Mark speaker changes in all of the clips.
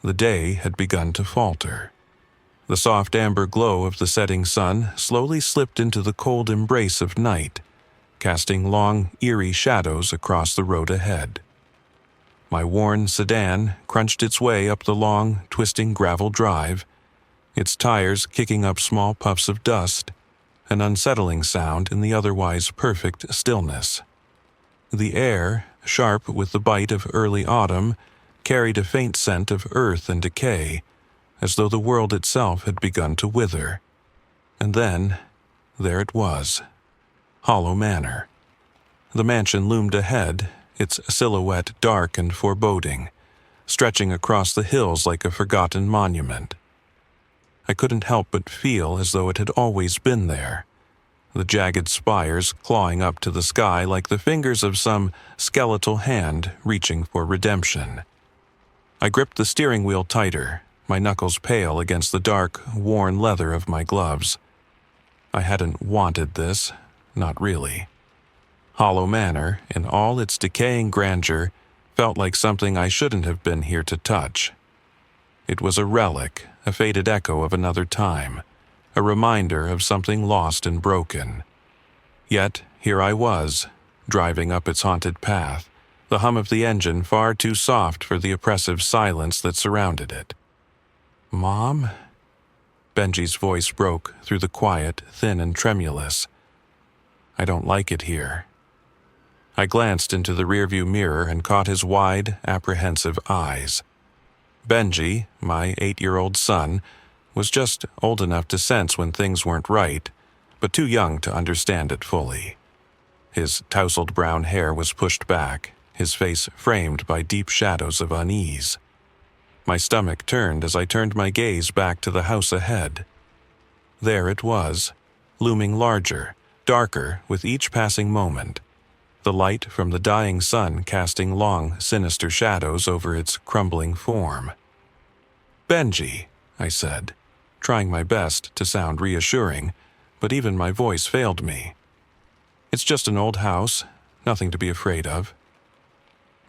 Speaker 1: The day had begun to falter. The soft amber glow of the setting sun slowly slipped into the cold embrace of night, casting long, eerie shadows across the road ahead. My worn sedan crunched its way up the long, twisting gravel drive, its tires kicking up small puffs of dust, an unsettling sound in the otherwise perfect stillness. The air, sharp with the bite of early autumn, carried a faint scent of earth and decay, as though the world itself had begun to wither. And then, there it was, Hollow Manor. The mansion loomed ahead, its silhouette dark and foreboding, stretching across the hills like a forgotten monument. I couldn't help but feel as though it had always been there, the jagged spires clawing up to the sky like the fingers of some skeletal hand reaching for redemption. I gripped the steering wheel tighter, my knuckles pale against the dark, worn leather of my gloves. I hadn't wanted this, not really. Hollow Manor, in all its decaying grandeur, felt like something I shouldn't have been here to touch. It was a relic, a faded echo of another time, a reminder of something lost and broken. Yet, here I was, driving up its haunted path, the hum of the engine far too soft for the oppressive silence that surrounded it. "Mom?" Benji's voice broke through the quiet, thin and tremulous. "I don't like it here." I glanced into the rearview mirror and caught his wide, apprehensive eyes. Benji, my 8-year-old son, was just old enough to sense when things weren't right, but too young to understand it fully. His tousled brown hair was pushed back, his face framed by deep shadows of unease. My stomach turned as I turned my gaze back to the house ahead. There it was, looming larger, darker with each passing moment, the light from the dying sun casting long, sinister shadows over its crumbling form. "Benji," I said, trying my best to sound reassuring, but even my voice failed me. "It's just an old house, nothing to be afraid of."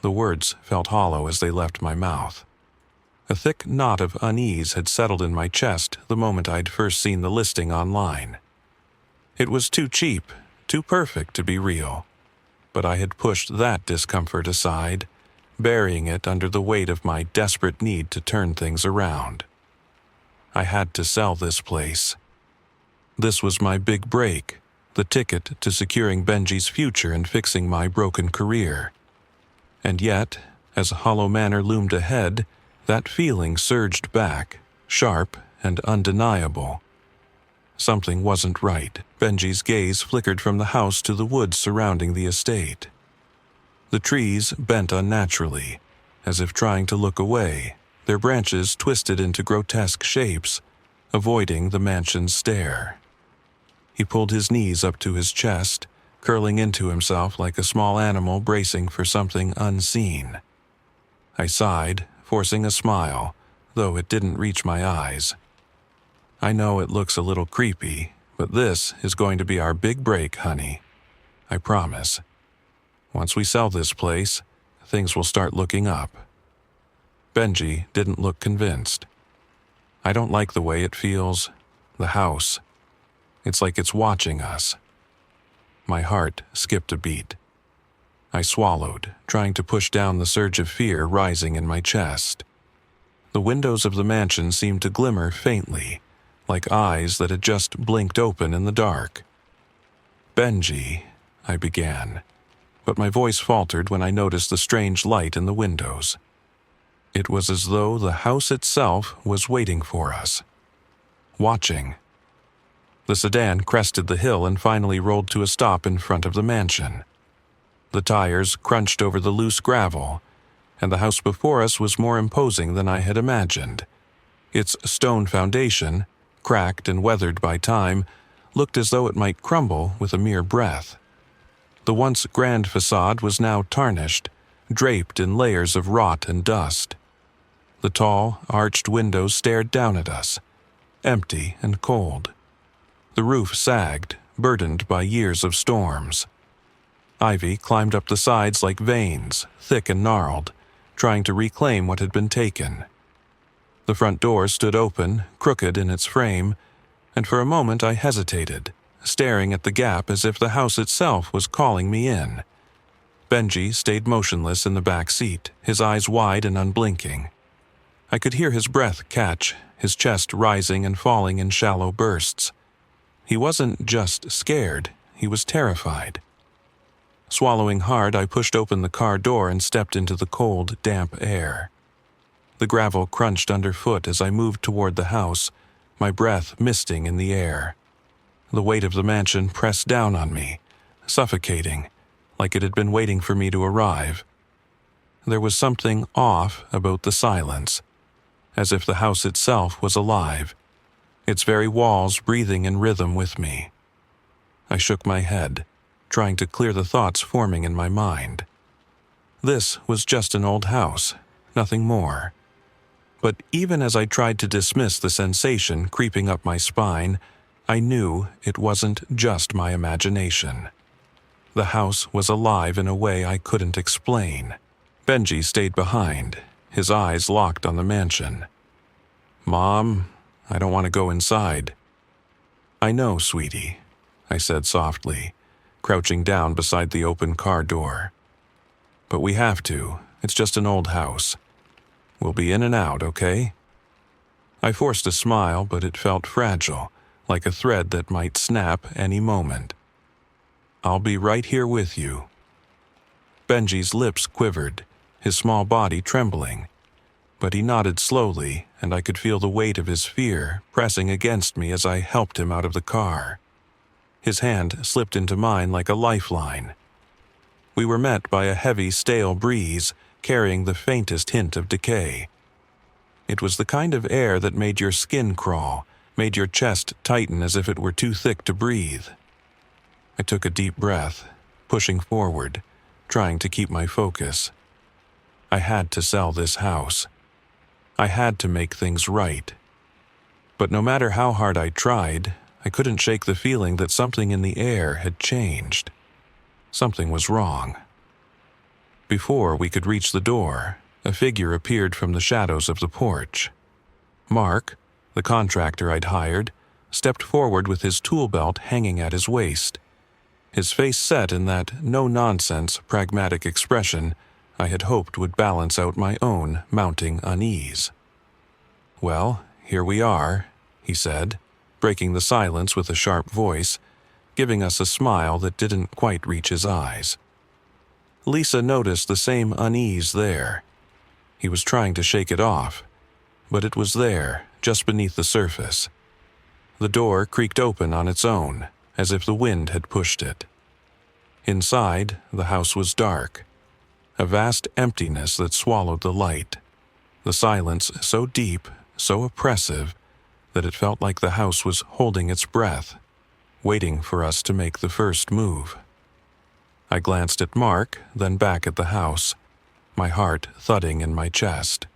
Speaker 1: The words felt hollow as they left my mouth. A thick knot of unease had settled in my chest the moment I'd first seen the listing online. It was too cheap, too perfect to be real, but I had pushed that discomfort aside, burying it under the weight of my desperate need to turn things around. I had to sell this place. This was my big break, the ticket to securing Benji's future and fixing my broken career. And yet, as Hollow Manor loomed ahead, that feeling surged back, sharp and undeniable. Something wasn't right. Benji's gaze flickered from the house to the woods surrounding the estate. The trees bent unnaturally, as if trying to look away, their branches twisted into grotesque shapes, avoiding the mansion's stare. He pulled his knees up to his chest, curling into himself like a small animal bracing for something unseen. I sighed, forcing a smile, though it didn't reach my eyes. "I know it looks a little creepy, but this is going to be our big break, honey. I promise. Once we sell this place, things will start looking up." Benji didn't look convinced. "I don't like the way it feels. The house. It's like it's watching us." My heart skipped a beat. I swallowed, trying to push down the surge of fear rising in my chest. The windows of the mansion seemed to glimmer faintly, like eyes that had just blinked open in the dark. "Benji," I began, but my voice faltered when I noticed the strange light in the windows. It was as though the house itself was waiting for us. Watching. The sedan crested the hill and finally rolled to a stop in front of the mansion. The tires crunched over the loose gravel, and the house before us was more imposing than I had imagined. Its stone foundation, cracked and weathered by time, looked as though it might crumble with a mere breath. The once grand facade was now tarnished, draped in layers of rot and dust. The tall, arched windows stared down at us, empty and cold. The roof sagged, burdened by years of storms. Ivy climbed up the sides like veins, thick and gnarled, trying to reclaim what had been taken. The front door stood open, crooked in its frame, and for a moment I hesitated, staring at the gap as if the house itself was calling me in. Benji stayed motionless in the back seat, his eyes wide and unblinking. I could hear his breath catch, his chest rising and falling in shallow bursts. He wasn't just scared, he was terrified. Swallowing hard, I pushed open the car door and stepped into the cold, damp air. The gravel crunched underfoot as I moved toward the house, my breath misting in the air. The weight of the mansion pressed down on me, suffocating, like it had been waiting for me to arrive. There was something off about the silence, as if the house itself was alive, its very walls breathing in rhythm with me. I shook my head, trying to clear the thoughts forming in my mind. This was just an old house, nothing more. But even as I tried to dismiss the sensation creeping up my spine, I knew it wasn't just my imagination. The house was alive in a way I couldn't explain. Benji stayed behind, his eyes locked on the mansion. "Mom, I don't want to go inside." "I know, sweetie," I said softly, crouching down beside the open car door. "But we have to. It's just an old house. We'll be in and out, okay?" I forced a smile, but it felt fragile, like a thread that might snap any moment. "I'll be right here with you." Benji's lips quivered, his small body trembling. But he nodded slowly, and I could feel the weight of his fear pressing against me as I helped him out of the car. His hand slipped into mine like a lifeline. We were met by a heavy, stale breeze, carrying the faintest hint of decay. It was the kind of air that made your skin crawl, made your chest tighten as if it were too thick to breathe. I took a deep breath, pushing forward, trying to keep my focus. I had to sell this house. I had to make things right. But no matter how hard I tried, I couldn't shake the feeling that something in the air had changed. Something was wrong. Before we could reach the door, a figure appeared from the shadows of the porch. Mark, the contractor I'd hired, stepped forward with his tool belt hanging at his waist. His face set in that no-nonsense, pragmatic expression I had hoped would balance out my own mounting unease. "Well, here we are," he said, breaking the silence with a sharp voice, giving us a smile that didn't quite reach his eyes. Lisa noticed the same unease there. He was trying to shake it off, but it was there, just beneath the surface. The door creaked open on its own, as if the wind had pushed it. Inside, the house was dark, a vast emptiness that swallowed the light, the silence so deep, so oppressive, that it felt like the house was holding its breath, waiting for us to make the first move. I glanced at Mark, then back at the house, my heart thudding in my chest.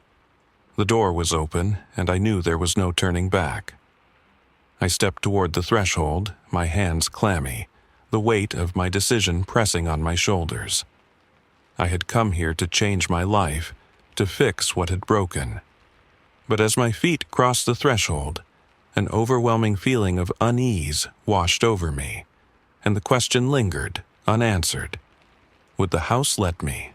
Speaker 1: The door was open, and I knew there was no turning back. I stepped toward the threshold, my hands clammy, the weight of my decision pressing on my shoulders. I had come here to change my life, to fix what had broken. But as my feet crossed the threshold, an overwhelming feeling of unease washed over me, and the question lingered, unanswered. Would the house let me?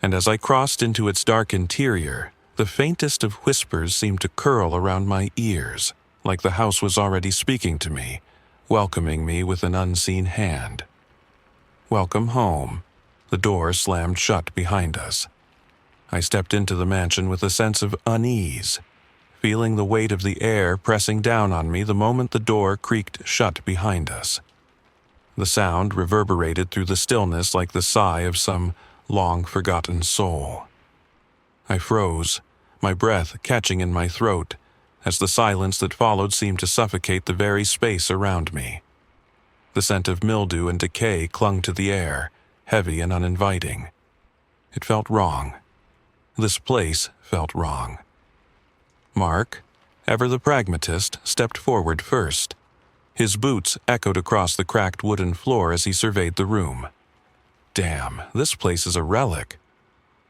Speaker 1: And as I crossed into its dark interior, the faintest of whispers seemed to curl around my ears, like the house was already speaking to me, welcoming me with an unseen hand. Welcome home. The door slammed shut behind us. I stepped into the mansion with a sense of unease, feeling the weight of the air pressing down on me the moment the door creaked shut behind us. The sound reverberated through the stillness like the sigh of some long-forgotten soul. I froze, my breath catching in my throat, as the silence that followed seemed to suffocate the very space around me. The scent of mildew and decay clung to the air, heavy and uninviting. It felt wrong. This place felt wrong. Mark, ever the pragmatist, stepped forward first. His boots echoed across the cracked wooden floor as he surveyed the room. "Damn, this place is a relic.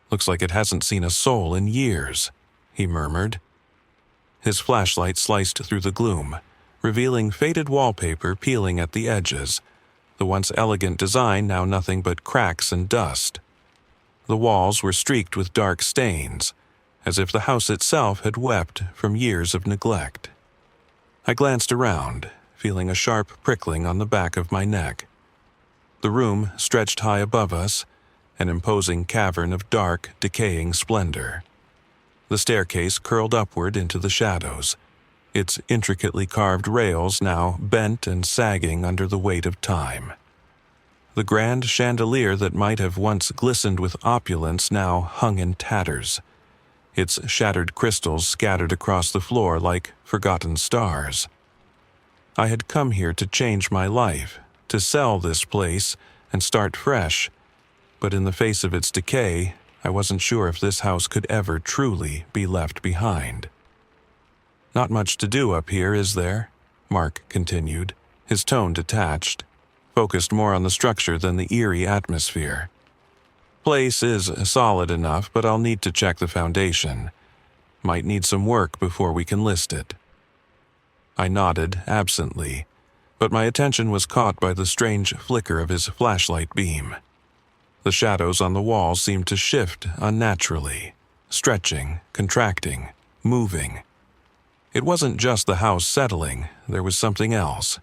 Speaker 1: Looks like it hasn't seen a soul in years," he murmured, His flashlight sliced through the gloom, revealing faded wallpaper peeling at the edges, the once elegant design now nothing but cracks and dust. The walls were streaked with dark stains, as if the house itself had wept from years of neglect. I glanced around, feeling a sharp prickling on the back of my neck. The room stretched high above us, an imposing cavern of dark, decaying splendor. The staircase curled upward into the shadows, its intricately carved rails now bent and sagging under the weight of time. The grand chandelier that might have once glistened with opulence now hung in tatters, its shattered crystals scattered across the floor like forgotten stars. I had come here to change my life, to sell this place and start fresh, but in the face of its decay, I wasn't sure if this house could ever truly be left behind. "Not much to do up here, is there?" Mark continued, his tone detached, focused more on the structure than the eerie atmosphere. "Place is solid enough, but I'll need to check the foundation. Might need some work before we can list it." I nodded absently, but my attention was caught by the strange flicker of his flashlight beam. The shadows on the walls seemed to shift unnaturally, stretching, contracting, moving. It wasn't just the house settling, there was something else.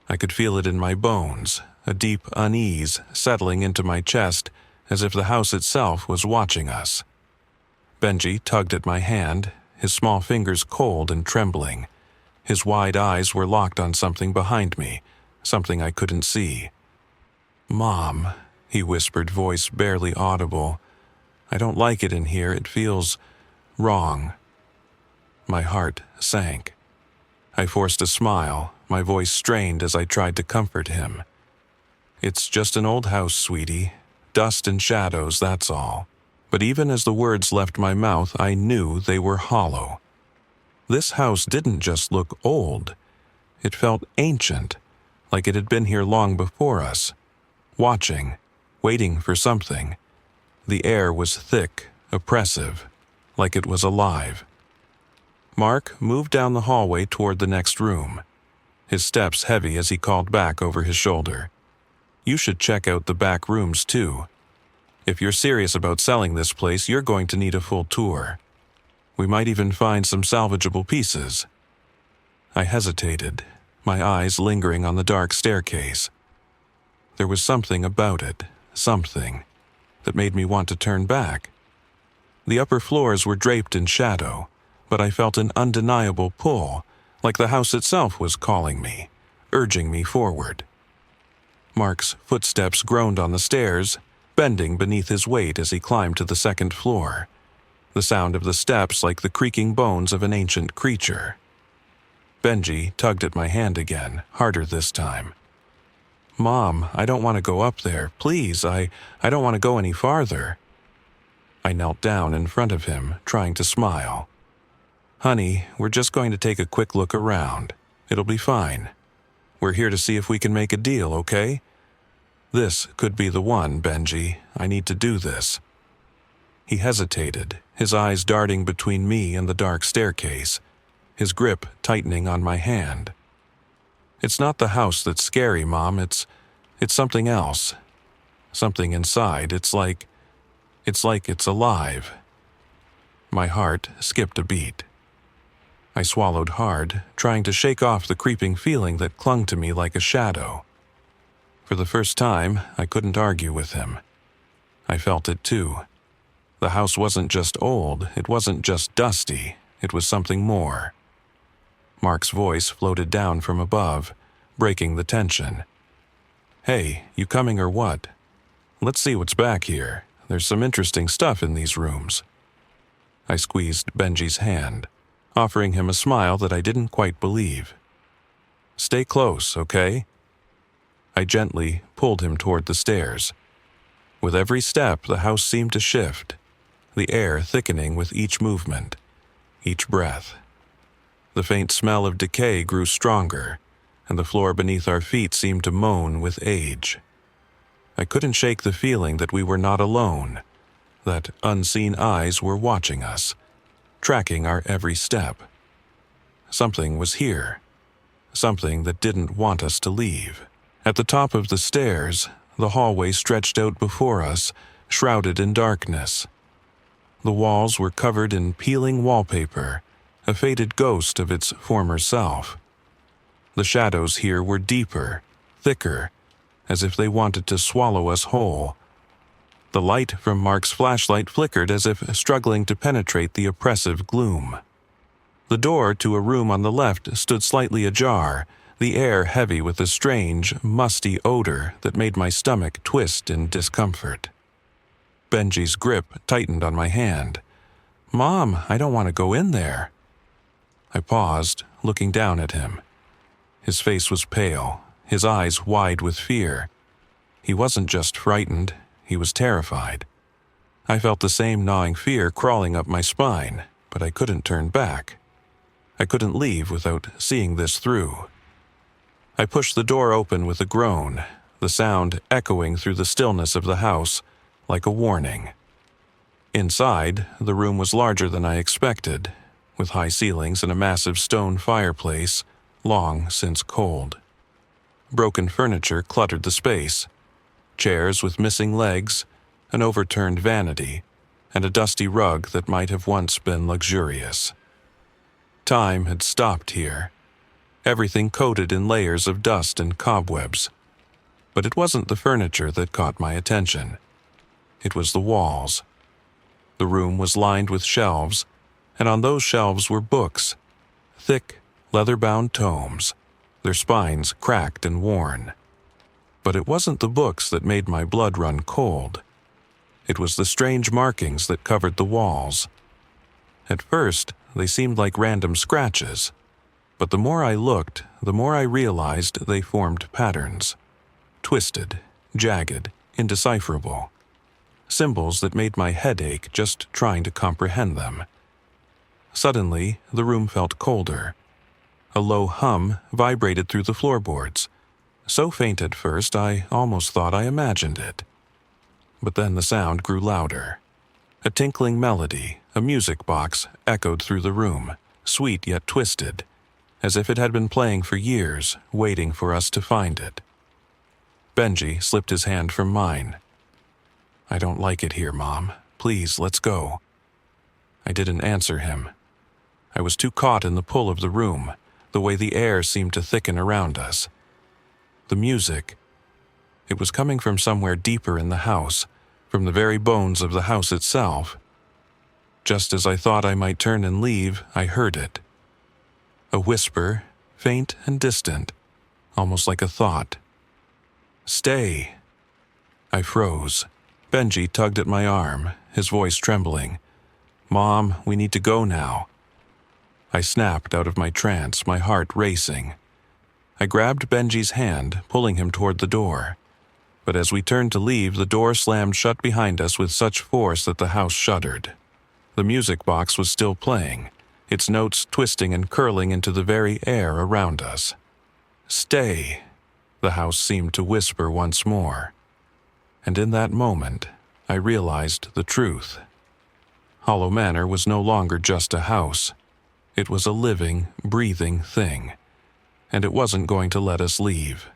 Speaker 1: I could feel it in my bones, a deep unease settling into my chest as if the house itself was watching us. Benji tugged at my hand, his small fingers cold and trembling. His wide eyes were locked on something behind me, something I couldn't see. "Mom," he whispered, voice barely audible. "I don't like it in here. It feels wrong." My heart sank. I forced a smile, my voice strained as I tried to comfort him. "It's just an old house, sweetie. Dust and shadows, that's all." But even as the words left my mouth, I knew they were hollow. This house didn't just look old. It felt ancient, like it had been here long before us, watching, waiting for something. The air was thick, oppressive, like it was alive. Mark moved down the hallway toward the next room, his steps heavy as he called back over his shoulder. "You should check out the back rooms, too. If you're serious about selling this place, you're going to need a full tour. We might even find some salvageable pieces." I hesitated, my eyes lingering on the dark staircase. There was something about it, something, that made me want to turn back. The upper floors were draped in shadow, but I felt an undeniable pull, like the house itself was calling me, urging me forward. Mark's footsteps groaned on the stairs, bending beneath his weight as he climbed to the second floor, the sound of the steps like the creaking bones of an ancient creature. Benji tugged at my hand again, harder this time. "Mom, I don't want to go up there. Please, I don't want to go any farther." I knelt down in front of him, trying to smile. "Honey, we're just going to take a quick look around. It'll be fine. We're here to see if we can make a deal, okay? This could be the one, Benji. I need to do this." He hesitated, his eyes darting between me and the dark staircase, his grip tightening on my hand. "It's not the house that's scary, Mom. It's something else. Something inside. It's like it's alive." My heart skipped a beat. I swallowed hard, trying to shake off the creeping feeling that clung to me like a shadow. For the first time, I couldn't argue with him. I felt it too. The house wasn't just old, it wasn't just dusty, it was something more. Mark's voice floated down from above, breaking the tension. "Hey, you coming or what? Let's see what's back here. There's some interesting stuff in these rooms." I squeezed Benji's hand, offering him a smile that I didn't quite believe. "Stay close, okay?" I gently pulled him toward the stairs. With every step, the house seemed to shift, the air thickening with each movement, each breath. The faint smell of decay grew stronger, and the floor beneath our feet seemed to moan with age. I couldn't shake the feeling that we were not alone, that unseen eyes were watching us, tracking our every step. Something was here. Something that didn't want us to leave. At the top of the stairs, the hallway stretched out before us, shrouded in darkness. The walls were covered in peeling wallpaper, a faded ghost of its former self. The shadows here were deeper, thicker, as if they wanted to swallow us whole. The light from Mark's flashlight flickered as if struggling to penetrate the oppressive gloom. The door to a room on the left stood slightly ajar, the air heavy with a strange, musty odor that made my stomach twist in discomfort. Benji's grip tightened on my hand. "Mom, I don't want to go in there." I paused, looking down at him. His face was pale, his eyes wide with fear. He wasn't just frightened, he was terrified. I felt the same gnawing fear crawling up my spine, but I couldn't turn back. I couldn't leave without seeing this through. I pushed the door open with a groan, the sound echoing through the stillness of the house like a warning. Inside, the room was larger than I expected, with high ceilings and a massive stone fireplace, long since cold. Broken furniture cluttered the space. Chairs with missing legs, an overturned vanity, and a dusty rug that might have once been luxurious. Time had stopped here, everything coated in layers of dust and cobwebs. But it wasn't the furniture that caught my attention. It was the walls. The room was lined with shelves, and on those shelves were books, thick, leather-bound tomes, their spines cracked and worn. But it wasn't the books that made my blood run cold. It was the strange markings that covered the walls. At first, they seemed like random scratches, but the more I looked, the more I realized they formed patterns. Twisted, jagged, indecipherable. Symbols that made my head ache just trying to comprehend them. Suddenly, the room felt colder. A low hum vibrated through the floorboards. So faint at first, I almost thought I imagined it. But then the sound grew louder. A tinkling melody, a music box, echoed through the room, sweet yet twisted, as if it had been playing for years, waiting for us to find it. Benji slipped his hand from mine. "I don't like it here, Mom. Please, let's go." I didn't answer him. I was too caught in the pull of the room, the way the air seemed to thicken around us. The music. It was coming from somewhere deeper in the house, from the very bones of the house itself. Just as I thought I might turn and leave, I heard it. A whisper, faint and distant, almost like a thought. "Stay." I froze. Benji tugged at my arm, his voice trembling. "Mom, we need to go now." I snapped out of my trance, my heart racing. I grabbed Benji's hand, pulling him toward the door. But as we turned to leave, the door slammed shut behind us with such force that the house shuddered. The music box was still playing, its notes twisting and curling into the very air around us. "Stay," the house seemed to whisper once more. And in that moment, I realized the truth. Hollow Manor was no longer just a house. It was a living, breathing thing. And it wasn't going to let us leave.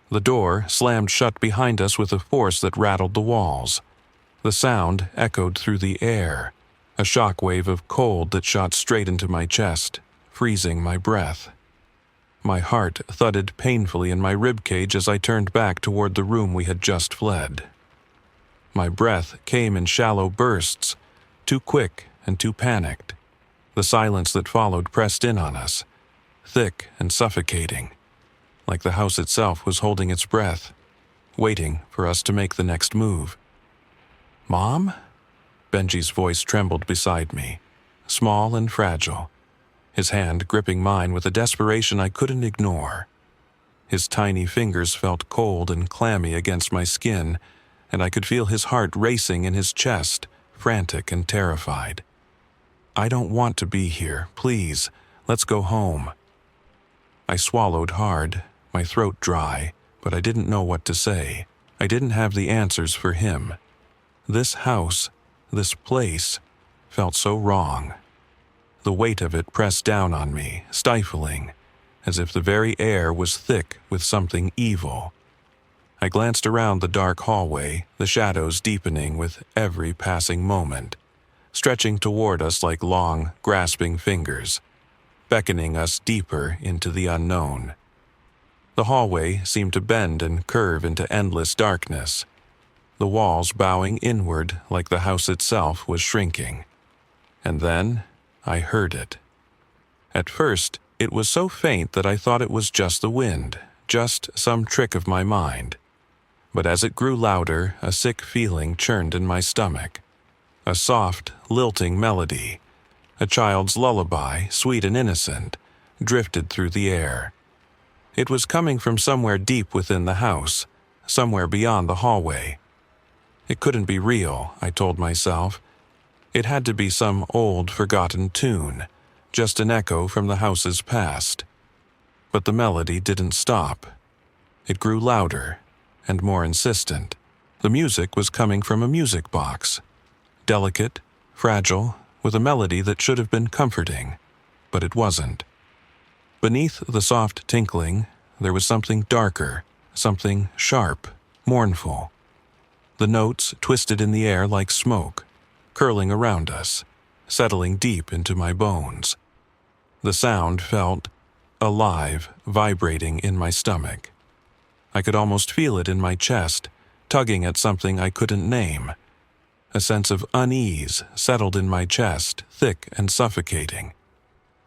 Speaker 1: The door slammed shut behind us with a force that rattled the walls. The sound echoed through the air, a shockwave of cold that shot straight into my chest, freezing my breath. My heart thudded painfully in my ribcage as I turned back toward the room we had just fled. My breath came in shallow bursts, too quick and too panicked. The silence that followed pressed in on us, thick and suffocating, like the house itself was holding its breath, waiting for us to make the next move. "Mom?" Benji's voice trembled beside me, small and fragile, his hand gripping mine with a desperation I couldn't ignore. His tiny fingers felt cold and clammy against my skin, and I could feel his heart racing in his chest, frantic and terrified. "I don't want to be here. Please, let's go home." I swallowed hard, my throat dry, but I didn't know what to say. I didn't have the answers for him. This house, this place, felt so wrong. The weight of it pressed down on me, stifling, as if the very air was thick with something evil. I glanced around the dark hallway, the shadows deepening with every passing moment, stretching toward us like long, grasping fingers, beckoning us deeper into the unknown. The hallway seemed to bend and curve into endless darkness, the walls bowing inward like the house itself was shrinking. And then I heard it. At first, it was so faint that I thought it was just the wind, just some trick of my mind. But as it grew louder, a sick feeling churned in my stomach. A soft, lilting melody, a child's lullaby, sweet and innocent, drifted through the air. It was coming from somewhere deep within the house, somewhere beyond the hallway. It couldn't be real, I told myself. It had to be some old, forgotten tune, just an echo from the house's past. But the melody didn't stop. It grew louder and more insistent. The music was coming from a music box, delicate, fragile, with a melody that should have been comforting, but it wasn't. Beneath the soft tinkling, there was something darker, something sharp, mournful. The notes twisted in the air like smoke, curling around us, settling deep into my bones. The sound felt alive, vibrating in my stomach. I could almost feel it in my chest, tugging at something I couldn't name. A sense of unease settled in my chest, thick and suffocating.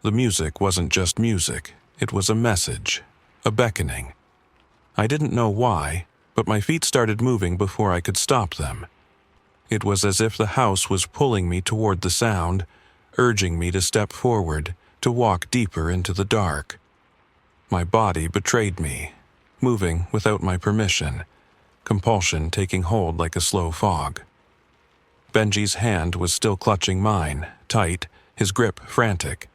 Speaker 1: The music wasn't just music, it was a message, a beckoning. I didn't know why, but my feet started moving before I could stop them. It was as if the house was pulling me toward the sound, urging me to step forward, to walk deeper into the dark. My body betrayed me, moving without my permission, compulsion taking hold like a slow fog. Benji's hand was still clutching mine, tight, his grip frantic.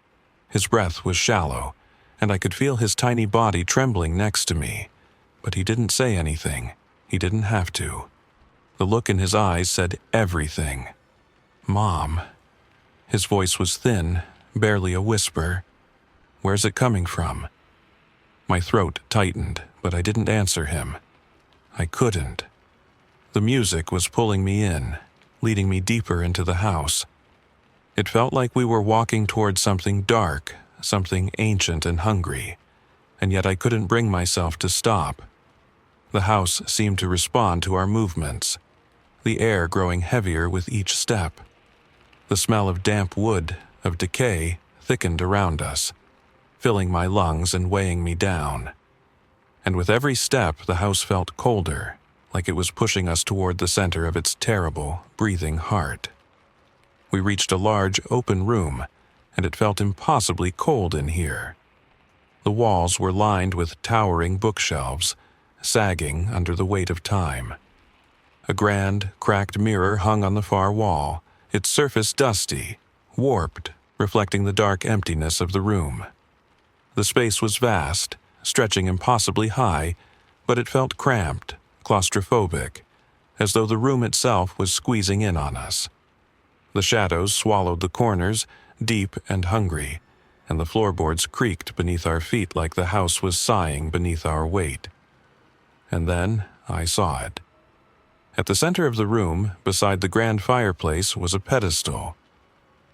Speaker 1: His breath was shallow, and I could feel his tiny body trembling next to me. But he didn't say anything. He didn't have to. The look in his eyes said everything. "Mom." His voice was thin, barely a whisper. "Where's it coming from?" My throat tightened, but I didn't answer him. I couldn't. The music was pulling me in, leading me deeper into the house. It felt like we were walking toward something dark, something ancient and hungry, and yet I couldn't bring myself to stop. The house seemed to respond to our movements, the air growing heavier with each step. The smell of damp wood, of decay, thickened around us, filling my lungs and weighing me down. And with every step, the house felt colder, like it was pushing us toward the center of its terrible, breathing heart. We reached a large, open room, and it felt impossibly cold in here. The walls were lined with towering bookshelves, sagging under the weight of time. A grand, cracked mirror hung on the far wall, its surface dusty, warped, reflecting the dark emptiness of the room. The space was vast, stretching impossibly high, but it felt cramped, claustrophobic, as though the room itself was squeezing in on us. The shadows swallowed the corners, deep and hungry, and the floorboards creaked beneath our feet like the house was sighing beneath our weight. And then I saw it. At the center of the room, beside the grand fireplace, was a pedestal,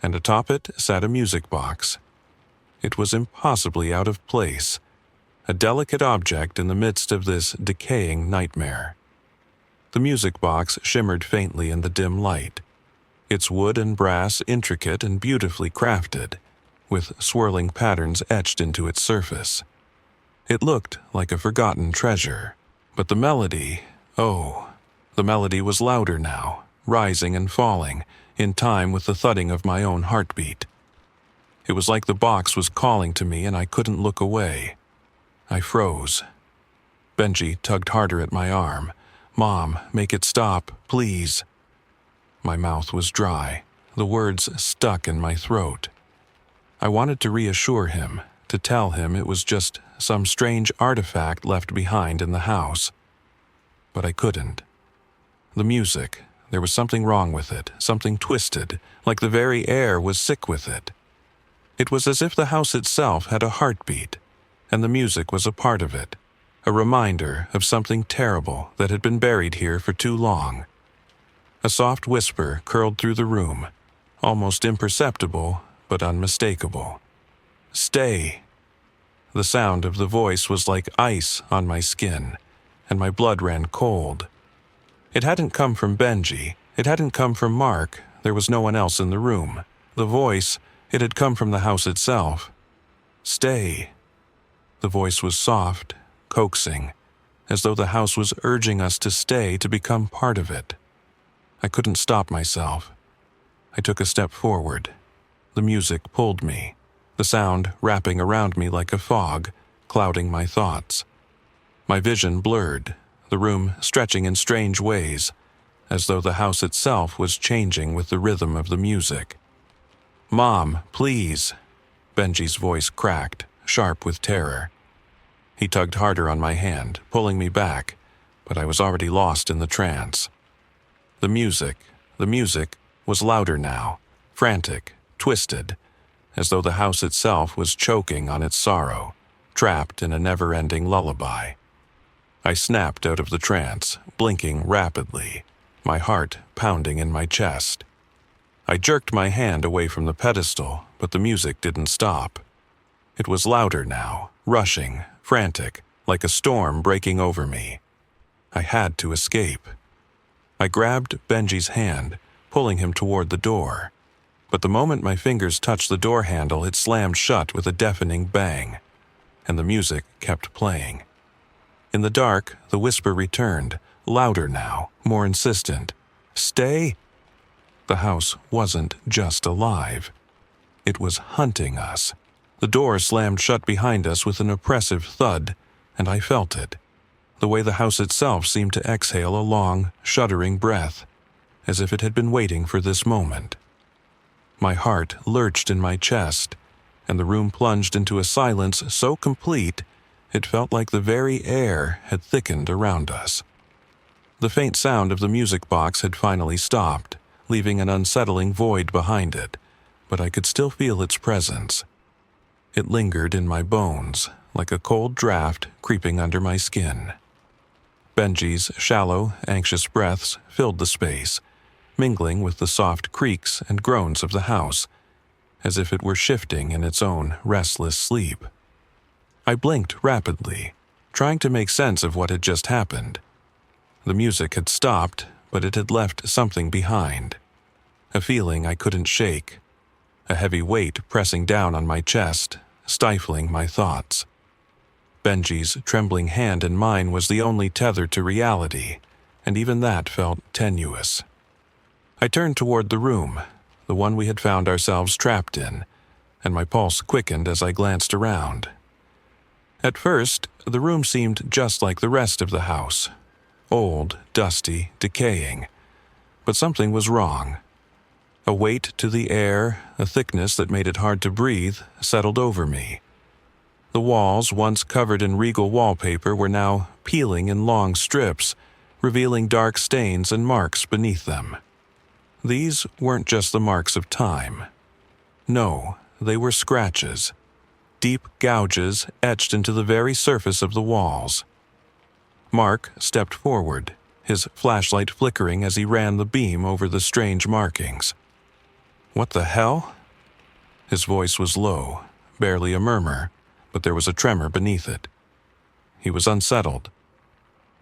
Speaker 1: and atop it sat a music box. It was impossibly out of place, a delicate object in the midst of this decaying nightmare. The music box shimmered faintly in the dim light, its wood and brass intricate and beautifully crafted, with swirling patterns etched into its surface. It looked like a forgotten treasure, but the melody, the melody was louder now, rising and falling, in time with the thudding of my own heartbeat. It was like the box was calling to me and I couldn't look away. I froze. Benji tugged harder at my arm. "Mom, make it stop, please." My mouth was dry, the words stuck in my throat. I wanted to reassure him, to tell him it was just some strange artifact left behind in the house. But I couldn't. The music, there was something wrong with it, something twisted, like the very air was sick with it. It was as if the house itself had a heartbeat, and the music was a part of it, a reminder of something terrible that had been buried here for too long. A soft whisper curled through the room, almost imperceptible but unmistakable. "Stay." The sound of the voice was like ice on my skin, and my blood ran cold. It hadn't come from Benji. It hadn't come from Mark. There was no one else in the room. The voice, it had come from the house itself. "Stay." The voice was soft, coaxing, as though the house was urging us to stay, to become part of it. I couldn't stop myself. I took a step forward. The music pulled me, the sound wrapping around me like a fog, clouding my thoughts. My vision blurred, the room stretching in strange ways, as though the house itself was changing with the rhythm of the music. "Mom, please." Benji's voice cracked, sharp with terror. He tugged harder on my hand, pulling me back, but I was already lost in the trance. The music was louder now, frantic, twisted, as though the house itself was choking on its sorrow, trapped in a never-ending lullaby. I snapped out of the trance, blinking rapidly, my heart pounding in my chest. I jerked my hand away from the pedestal, but the music didn't stop. It was louder now, rushing, frantic, like a storm breaking over me. I had to escape. I grabbed Benji's hand, pulling him toward the door. But the moment my fingers touched the door handle, it slammed shut with a deafening bang, and the music kept playing. In the dark, the whisper returned, louder now, more insistent. "Stay." The house wasn't just alive. It was hunting us. The door slammed shut behind us with an oppressive thud, and I felt it. The way the house itself seemed to exhale a long, shuddering breath, as if it had been waiting for this moment. My heart lurched in my chest, and the room plunged into a silence so complete it felt like the very air had thickened around us. The faint sound of the music box had finally stopped, leaving an unsettling void behind it, but I could still feel its presence. It lingered in my bones, like a cold draft creeping under my skin. Benji's shallow, anxious breaths filled the space, mingling with the soft creaks and groans of the house, as if it were shifting in its own restless sleep. I blinked rapidly, trying to make sense of what had just happened. The music had stopped, but it had left something behind. A feeling I couldn't shake, a heavy weight pressing down on my chest, stifling my thoughts. Benji's trembling hand in mine was the only tether to reality, and even that felt tenuous. I turned toward the room, the one we had found ourselves trapped in, and my pulse quickened as I glanced around. At first, the room seemed just like the rest of the house, old, dusty, decaying. But something was wrong. A weight to the air, a thickness that made it hard to breathe, settled over me. The walls, once covered in regal wallpaper, were now peeling in long strips, revealing dark stains and marks beneath them. These weren't just the marks of time. No, they were scratches, deep gouges etched into the very surface of the walls. Mark stepped forward, his flashlight flickering as he ran the beam over the strange markings. "What the hell?" His voice was low, barely a murmur, but there was a tremor beneath it. He was unsettled.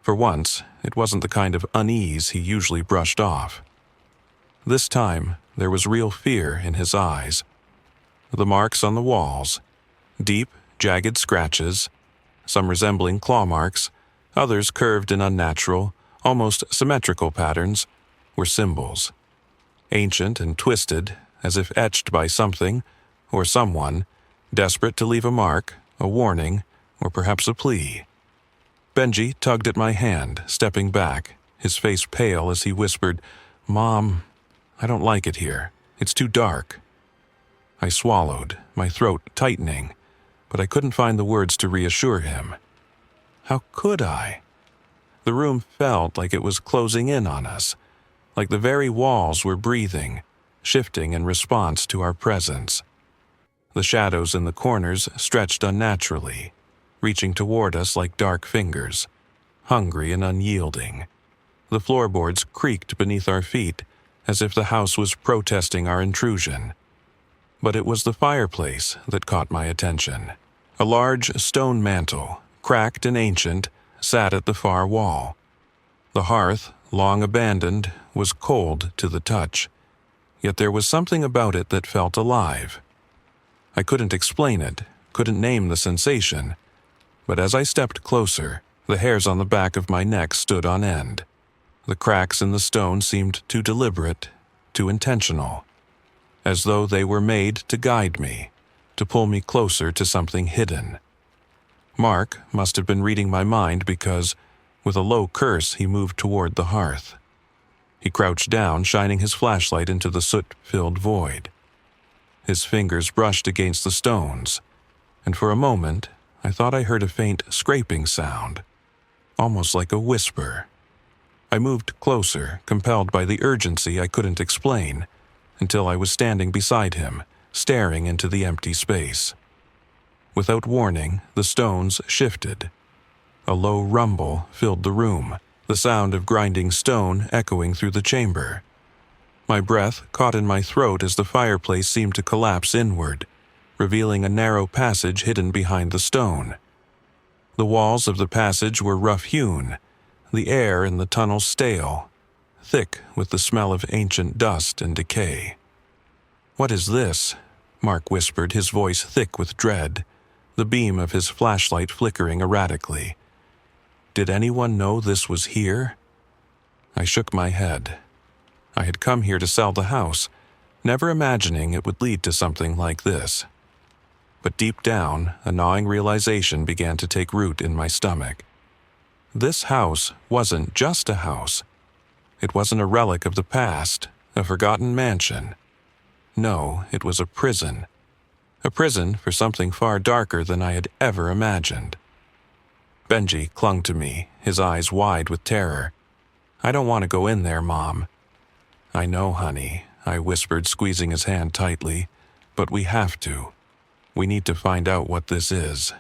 Speaker 1: For once, it wasn't the kind of unease he usually brushed off. This time, there was real fear in his eyes. The marks on the walls, deep, jagged scratches, some resembling claw marks, others curved in unnatural, almost symmetrical patterns, were symbols. Ancient and twisted, as if etched by something, or someone, desperate to leave a mark, a warning, or perhaps a plea. Benji tugged at my hand, stepping back, his face pale as he whispered, "Mom, I don't like it here. It's too dark." I swallowed, my throat tightening, but I couldn't find the words to reassure him. How could I? The room felt like it was closing in on us, like the very walls were breathing, shifting in response to our presence. The shadows in the corners stretched unnaturally, reaching toward us like dark fingers, hungry and unyielding. The floorboards creaked beneath our feet, as if the house was protesting our intrusion. But it was the fireplace that caught my attention. A large stone mantel, cracked and ancient, sat at the far wall. The hearth, long abandoned, was cold to the touch, yet there was something about it that felt alive. I couldn't explain it, couldn't name the sensation, but as I stepped closer, the hairs on the back of my neck stood on end. The cracks in the stone seemed too deliberate, too intentional, as though they were made to guide me, to pull me closer to something hidden. Mark must have been reading my mind because, with a low curse, he moved toward the hearth. He crouched down, shining his flashlight into the soot-filled void. His fingers brushed against the stones, and for a moment I thought I heard a faint scraping sound, almost like a whisper. I moved closer, compelled by the urgency I couldn't explain, until I was standing beside him, staring into the empty space. Without warning, the stones shifted. A low rumble filled the room, the sound of grinding stone echoing through the chamber. My breath caught in my throat as the fireplace seemed to collapse inward, revealing a narrow passage hidden behind the stone. The walls of the passage were rough-hewn, the air in the tunnel stale, thick with the smell of ancient dust and decay. "What is this?" Mark whispered, his voice thick with dread, the beam of his flashlight flickering erratically. Did anyone know this was here? I shook my head. I had come here to sell the house, never imagining it would lead to something like this. But deep down, a gnawing realization began to take root in my stomach. This house wasn't just a house. It wasn't a relic of the past, a forgotten mansion. No, it was a prison. A prison for something far darker than I had ever imagined. Benji clung to me, his eyes wide with terror. "I don't want to go in there, Mom." "I know, honey," I whispered, squeezing his hand tightly, "but we have to. We need to find out what this is."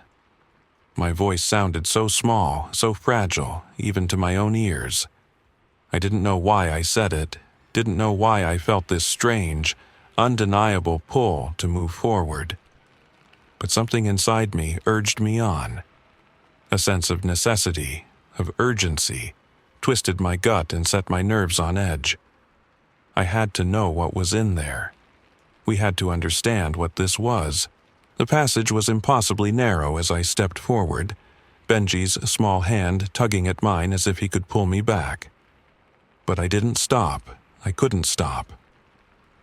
Speaker 1: My voice sounded so small, so fragile, even to my own ears. I didn't know why I said it, didn't know why I felt this strange, undeniable pull to move forward. But something inside me urged me on. A sense of necessity, of urgency, twisted my gut and set my nerves on edge. I had to know what was in there. We had to understand what this was. The passage was impossibly narrow as I stepped forward, Benji's small hand tugging at mine as if he could pull me back. But I didn't stop. I couldn't stop.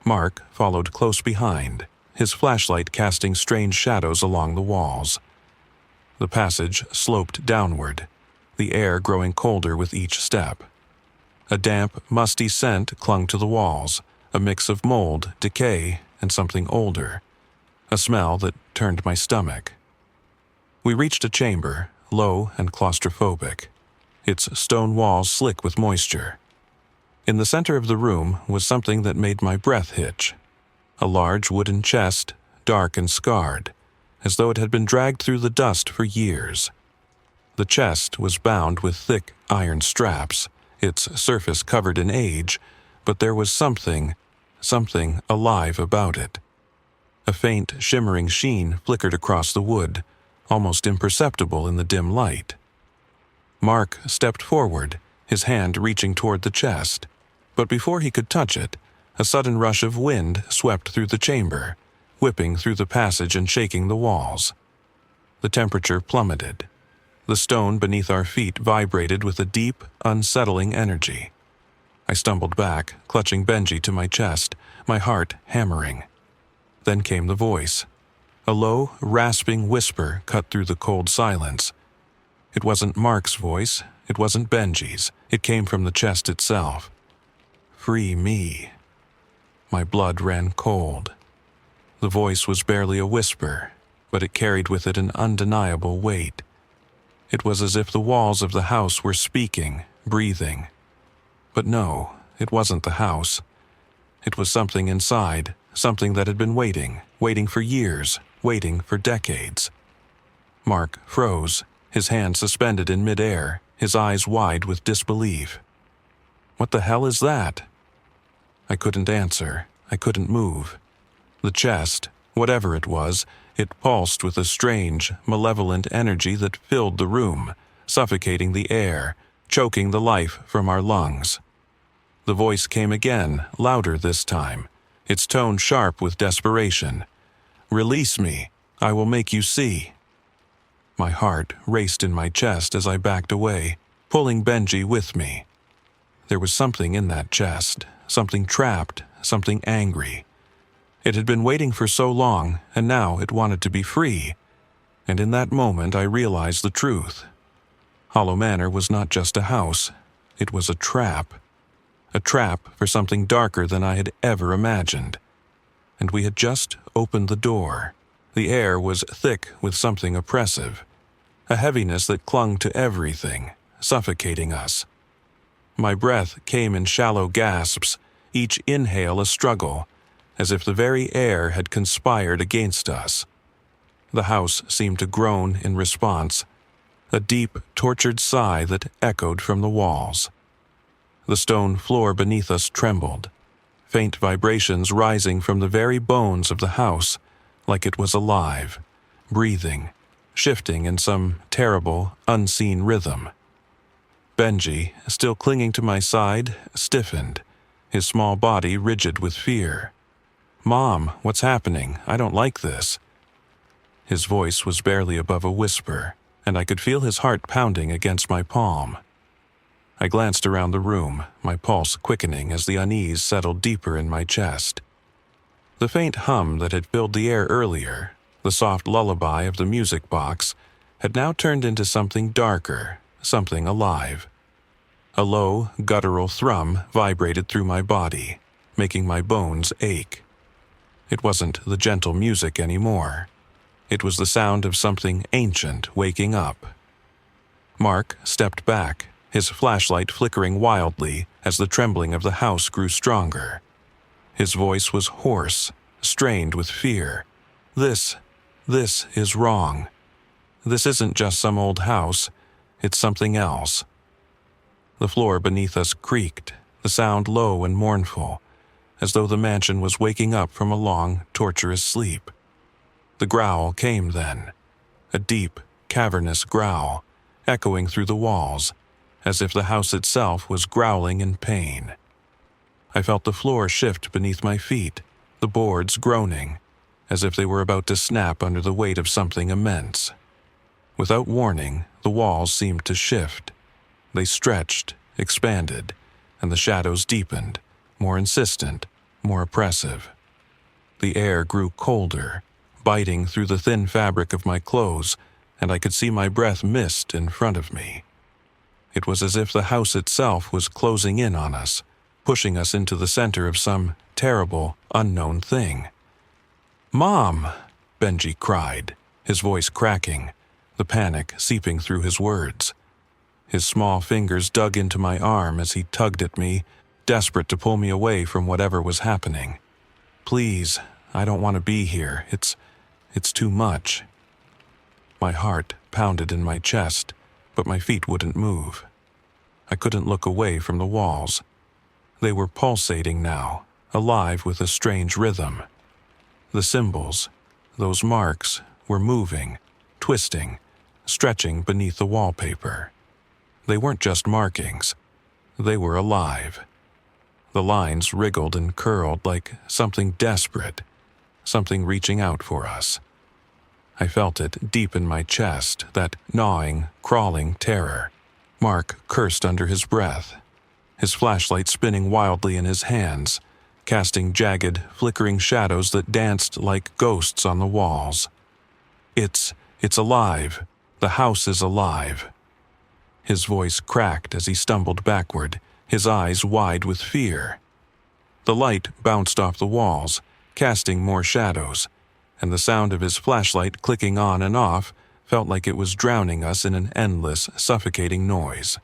Speaker 1: Mark followed close behind, his flashlight casting strange shadows along the walls. The passage sloped downward, the air growing colder with each step. A damp, musty scent clung to the walls, a mix of mold, decay, and something older. A smell that turned my stomach. We reached a chamber, low and claustrophobic, its stone walls slick with moisture. In the center of the room was something that made my breath hitch. A large wooden chest, dark and scarred, as though it had been dragged through the dust for years. The chest was bound with thick iron straps, its surface covered in age, but there was something alive about it. A faint, shimmering sheen flickered across the wood, almost imperceptible in the dim light. Mark stepped forward, his hand reaching toward the chest, but before he could touch it, a sudden rush of wind swept through the chamber, whipping through the passage and shaking the walls. The temperature plummeted. The stone beneath our feet vibrated with a deep, unsettling energy. I stumbled back, clutching Benji to my chest, my heart hammering. Then came the voice. A low, rasping whisper cut through the cold silence. It wasn't Mark's voice, it wasn't Benji's, it came from the chest itself. "Free me." My blood ran cold. The voice was barely a whisper, but it carried with it an undeniable weight. It was as if the walls of the house were speaking, breathing. But no, it wasn't the house. It was something inside, something that had been waiting for years, waiting for decades. Mark froze, his hand suspended in midair, his eyes wide with disbelief. "What the hell is that?" I couldn't answer. I couldn't move. The chest, whatever it was, it pulsed with a strange, malevolent energy that filled the room, suffocating the air, choking the life from our lungs. The voice came again, louder this time, its tone sharp with desperation. "Release me. I will make you see." My heart raced in my chest as I backed away, pulling Benji with me. There was something in that chest, something trapped, something angry. It had been waiting for so long, and now it wanted to be free. And in that moment I realized the truth. Hollow Manor was not just a house, it was a trap. A trap for something darker than I had ever imagined. And we had just opened the door. The air was thick with something oppressive, a heaviness that clung to everything, suffocating us. My breath came in shallow gasps, each inhale a struggle, as if the very air had conspired against us. The house seemed to groan in response, a deep, tortured sigh that echoed from the walls. The stone floor beneath us trembled, faint vibrations rising from the very bones of the house, like it was alive, breathing, shifting in some terrible, unseen rhythm. Benji, still clinging to my side, stiffened, his small body rigid with fear. "Mom, what's happening? I don't like this." His voice was barely above a whisper, and I could feel his heart pounding against my palm. I glanced around the room, my pulse quickening as the unease settled deeper in my chest. The faint hum that had filled the air earlier, the soft lullaby of the music box, had now turned into something darker, something alive. A low, guttural thrum vibrated through my body, making my bones ache. It wasn't the gentle music anymore. It was the sound of something ancient waking up. Mark stepped back, his flashlight flickering wildly as the trembling of the house grew stronger. His voice was hoarse, strained with fear. This is wrong. This isn't just some old house, it's something else." The floor beneath us creaked, the sound low and mournful, as though the mansion was waking up from a long, torturous sleep. The growl came then, a deep, cavernous growl, echoing through the walls, as if the house itself was growling in pain. I felt the floor shift beneath my feet, the boards groaning, as if they were about to snap under the weight of something immense. Without warning, the walls seemed to shift. They stretched, expanded, and the shadows deepened, more insistent, more oppressive. The air grew colder, biting through the thin fabric of my clothes, and I could see my breath mist in front of me. It was as if the house itself was closing in on us, pushing us into the center of some terrible, unknown thing. "Mom!" Benji cried, his voice cracking, the panic seeping through his words. His small fingers dug into my arm as he tugged at me, desperate to pull me away from whatever was happening. "Please, I don't want to be here. It's too much." My heart pounded in my chest, but my feet wouldn't move. I couldn't look away from the walls. They were pulsating now, alive with a strange rhythm. The symbols, those marks, were moving, twisting, stretching beneath the wallpaper. They weren't just markings. They were alive. The lines wriggled and curled like something desperate, something reaching out for us. I felt it deep in my chest, that gnawing, crawling terror. Mark cursed under his breath, his flashlight spinning wildly in his hands, casting jagged, flickering shadows that danced like ghosts on the walls. It's alive. The house is alive." His voice cracked as he stumbled backward, his eyes wide with fear. The light bounced off the walls, casting more shadows, and the sound of his flashlight clicking on and off felt like it was drowning us in an endless, suffocating noise.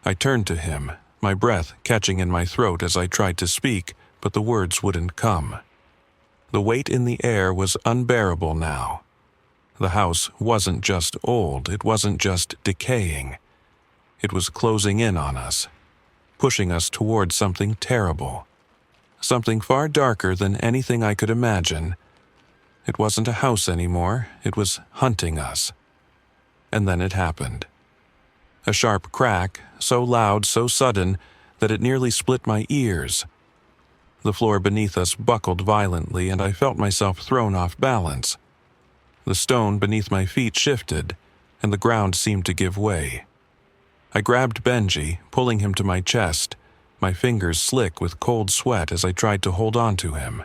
Speaker 1: I turned to him, my breath catching in my throat as I tried to speak, but the words wouldn't come. The weight in the air was unbearable now. The house wasn't just old, it wasn't just decaying. It was closing in on us, pushing us towards something terrible, something far darker than anything I could imagine. It wasn't a house anymore, it was hunting us. And then it happened. A sharp crack, so loud, so sudden, that it nearly split my ears. The floor beneath us buckled violently, and I felt myself thrown off balance. The stone beneath my feet shifted, and the ground seemed to give way. I grabbed Benji, pulling him to my chest, my fingers slick with cold sweat as I tried to hold on to him.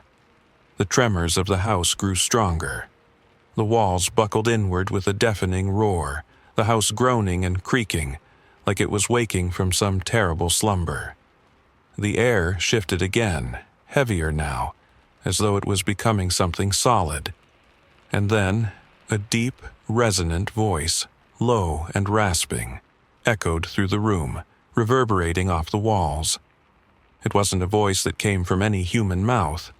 Speaker 1: The tremors of the house grew stronger. The walls buckled inward with a deafening roar, the house groaning and creaking, like it was waking from some terrible slumber. The air shifted again, heavier now, as though it was becoming something solid. And then, a deep, resonant voice, low and rasping, echoed through the room, reverberating off the walls. It wasn't a voice that came from any human mouth.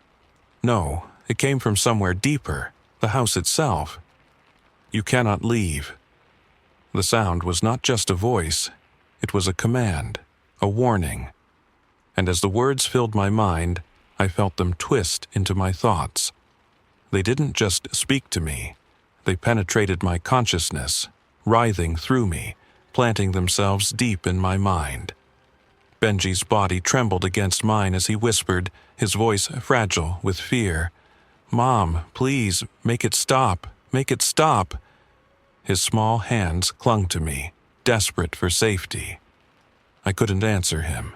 Speaker 1: No, it came from somewhere deeper, the house itself. "You cannot leave." The sound was not just a voice, it was a command, a warning. And as the words filled my mind, I felt them twist into my thoughts. They didn't just speak to me, they penetrated my consciousness, writhing through me, planting themselves deep in my mind. Benji's body trembled against mine as he whispered, his voice fragile with fear, "Mom, please, make it stop, make it stop." His small hands clung to me, desperate for safety. I couldn't answer him.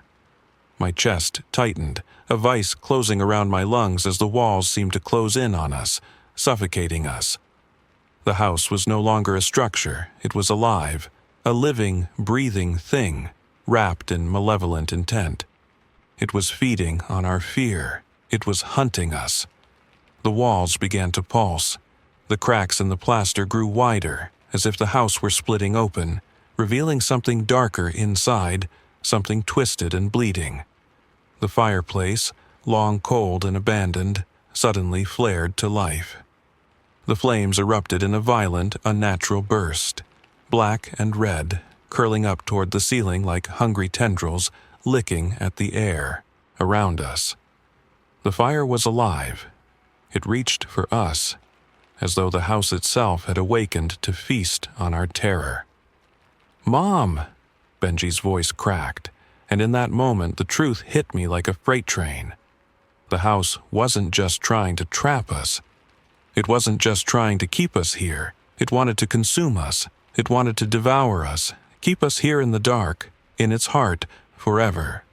Speaker 1: My chest tightened, a vice closing around my lungs as the walls seemed to close in on us, suffocating us. The house was no longer a structure, it was alive, a living, breathing thing, wrapped in malevolent intent. It was feeding on our fear. It was hunting us. The walls began to pulse. The cracks in the plaster grew wider, as if the house were splitting open, revealing something darker inside, something twisted and bleeding. The fireplace, long cold and abandoned, suddenly flared to life. The flames erupted in a violent, unnatural burst, black and red, curling up toward the ceiling like hungry tendrils, licking at the air around us. The fire was alive. It reached for us, as though the house itself had awakened to feast on our terror. "Mom!" Benji's voice cracked, and in that moment the truth hit me like a freight train. The house wasn't just trying to trap us. It wasn't just trying to keep us here. It wanted to consume us. It wanted to devour us, keep us here in the dark, in its heart, forever.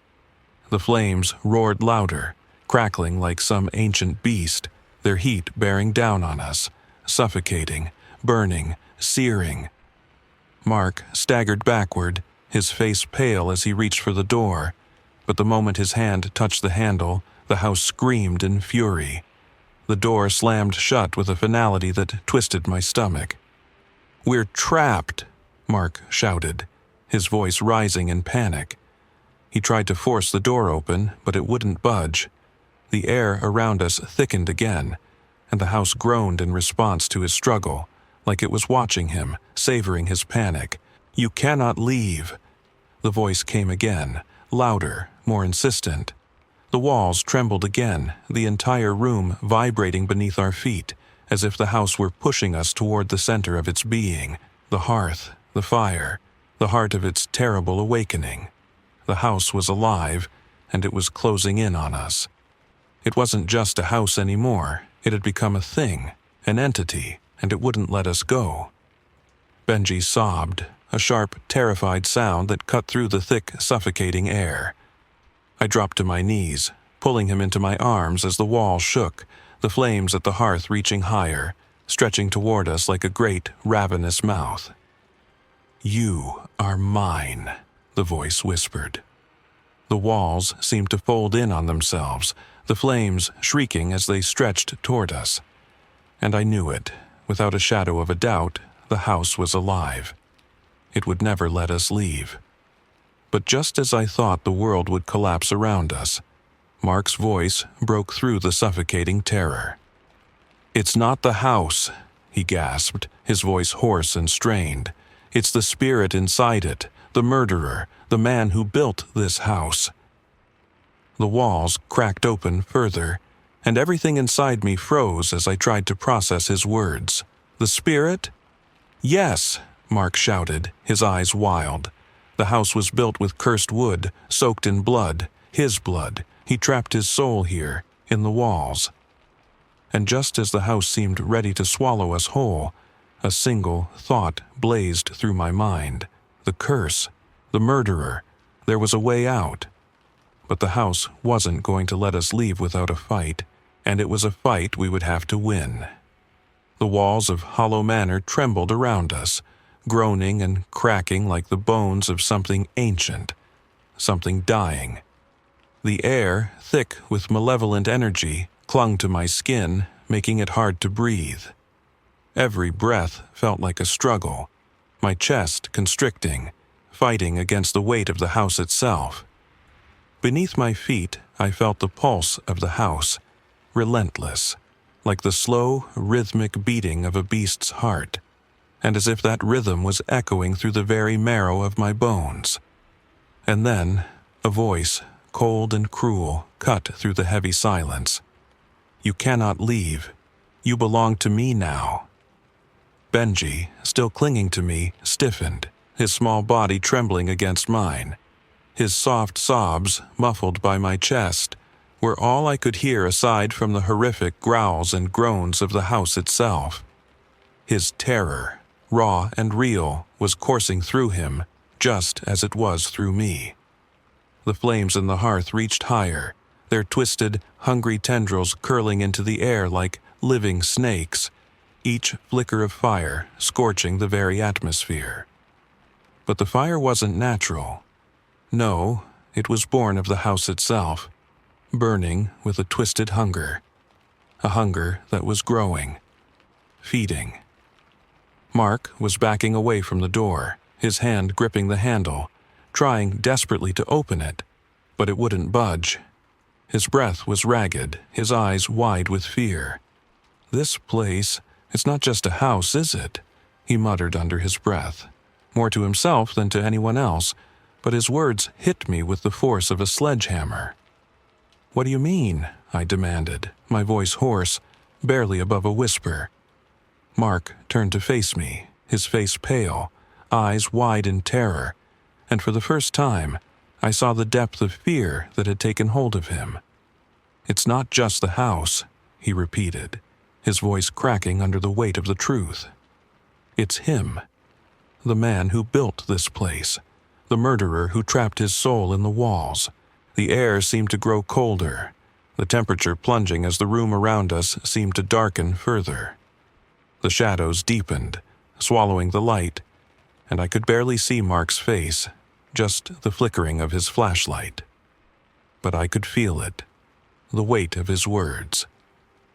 Speaker 1: The flames roared louder, crackling like some ancient beast, their heat bearing down on us, suffocating, burning, searing. Mark staggered backward, his face pale as he reached for the door, but the moment his hand touched the handle, the house screamed in fury. The door slammed shut with a finality that twisted my stomach. "We're trapped!" Mark shouted, his voice rising in panic. He tried to force the door open, but it wouldn't budge. The air around us thickened again, and the house groaned in response to his struggle, like it was watching him, savoring his panic. "You cannot leave!" The voice came again, louder, more insistent. The walls trembled again, the entire room vibrating beneath our feet, as if the house were pushing us toward the center of its being, the hearth, the fire, the heart of its terrible awakening. The house was alive, and it was closing in on us. It wasn't just a house anymore, it had become a thing, an entity, and it wouldn't let us go. Benji sobbed, a sharp, terrified sound that cut through the thick, suffocating air. I dropped to my knees, pulling him into my arms as the wall shook, the flames at the hearth reaching higher, stretching toward us like a great, ravenous mouth. "You are mine," the voice whispered. The walls seemed to fold in on themselves, the flames shrieking as they stretched toward us. And I knew it, without a shadow of a doubt, the house was alive. It would never let us leave. But just as I thought the world would collapse around us, Mark's voice broke through the suffocating terror. "It's not the house," he gasped, his voice hoarse and strained. "It's the spirit inside it, the murderer, the man who built this house." The walls cracked open further, and everything inside me froze as I tried to process his words. "The spirit?" "Yes," Mark shouted, his eyes wild. "The house was built with cursed wood, soaked in blood, his blood. He trapped his soul here, in the walls." And just as the house seemed ready to swallow us whole, a single thought blazed through my mind. The curse, the murderer, there was a way out. But the house wasn't going to let us leave without a fight, and it was a fight we would have to win. The walls of Hollow Manor trembled around us, groaning and cracking like the bones of something ancient, something dying. The air, thick with malevolent energy, clung to my skin, making it hard to breathe. Every breath felt like a struggle, my chest constricting, fighting against the weight of the house itself. Beneath my feet, I felt the pulse of the house, relentless, like the slow, rhythmic beating of a beast's heart, and as if that rhythm was echoing through the very marrow of my bones. And then, a voice, cold and cruel, cut through the heavy silence. "You cannot leave. You belong to me now." Benji, still clinging to me, stiffened, his small body trembling against mine. His soft sobs, muffled by my chest, were all I could hear aside from the horrific growls and groans of the house itself. His terror, raw and real, was coursing through him, just as it was through me. The flames in the hearth reached higher, their twisted, hungry tendrils curling into the air like living snakes, each flicker of fire scorching the very atmosphere. But the fire wasn't natural. No, it was born of the house itself, burning with a twisted hunger. A hunger that was growing, feeding. Mark was backing away from the door, his hand gripping the handle, trying desperately to open it, but it wouldn't budge. His breath was ragged, his eyes wide with fear. "This place, it's not just a house, is it?" he muttered under his breath, more to himself than to anyone else, but his words hit me with the force of a sledgehammer. "What do you mean?" I demanded, my voice hoarse, barely above a whisper. Mark turned to face me, his face pale, eyes wide in terror, and for the first time, I saw the depth of fear that had taken hold of him. "It's not just the house," he repeated, his voice cracking under the weight of the truth. "It's him, the man who built this place, the murderer who trapped his soul in the walls." The air seemed to grow colder, the temperature plunging as the room around us seemed to darken further. The shadows deepened, swallowing the light, and I could barely see Mark's face, just the flickering of his flashlight. But I could feel it, the weight of his words,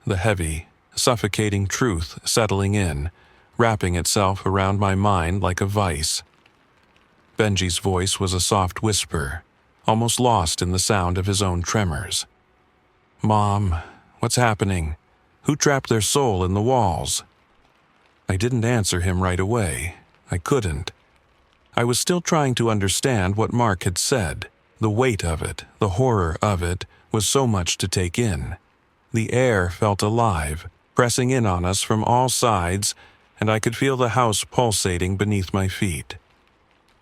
Speaker 1: the heavy, suffocating truth settling in, wrapping itself around my mind like a vice. Benji's voice was a soft whisper, almost lost in the sound of his own tremors. "Mom, what's happening? Who trapped their soul in the walls?" I didn't answer him right away. I couldn't. I was still trying to understand what Mark had said. The weight of it, the horror of it, was so much to take in. The air felt alive, pressing in on us from all sides, and I could feel the house pulsating beneath my feet.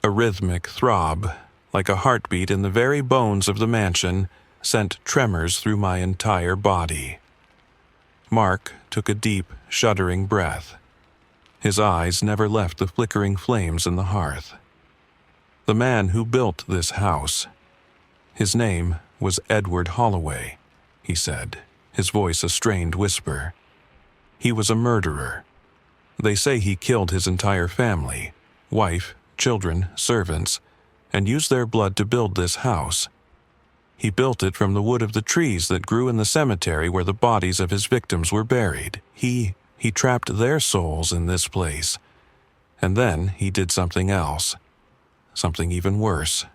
Speaker 1: A rhythmic throb, like a heartbeat in the very bones of the mansion, sent tremors through my entire body. Mark took a deep, shuddering breath. His eyes never left the flickering flames in the hearth. "The man who built this house. His name was Edward Holloway," he said, his voice a strained whisper. "He was a murderer. They say he killed his entire family, wife, children, servants, and used their blood to build this house. He built it from the wood of the trees that grew in the cemetery where the bodies of his victims were buried. He trapped their souls in this place. And then he did something else. Something even worse."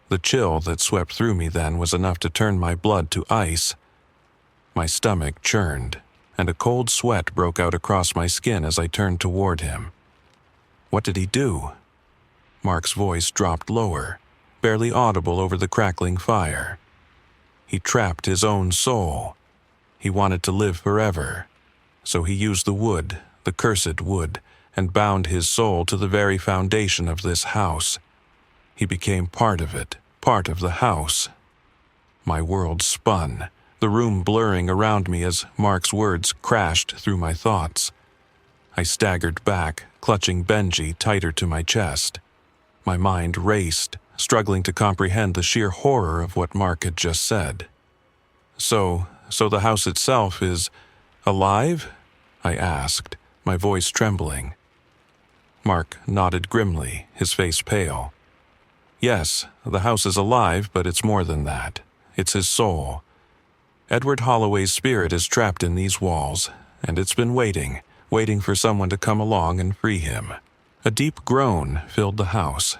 Speaker 1: The chill that swept through me then was enough to turn my blood to ice. My stomach churned, and a cold sweat broke out across my skin as I turned toward him. What did he do? Mark's voice dropped lower, barely audible over the crackling fire. He trapped his own soul. He wanted to live forever. So he used the wood, the cursed wood, and bound his soul to the very foundation of this house. He became part of it, part of the house. My world spun, the room blurring around me as Mark's words crashed through my thoughts. I staggered back, clutching Benji tighter to my chest. My mind raced, struggling to comprehend the sheer horror of what Mark had just said. So the house itself is alive? I asked, my voice trembling. Mark nodded grimly, his face pale. Yes, the house is alive, but it's more than that. It's his soul. Edward Holloway's spirit is trapped in these walls, and it's been waiting for someone to come along and free him. A deep groan filled the house,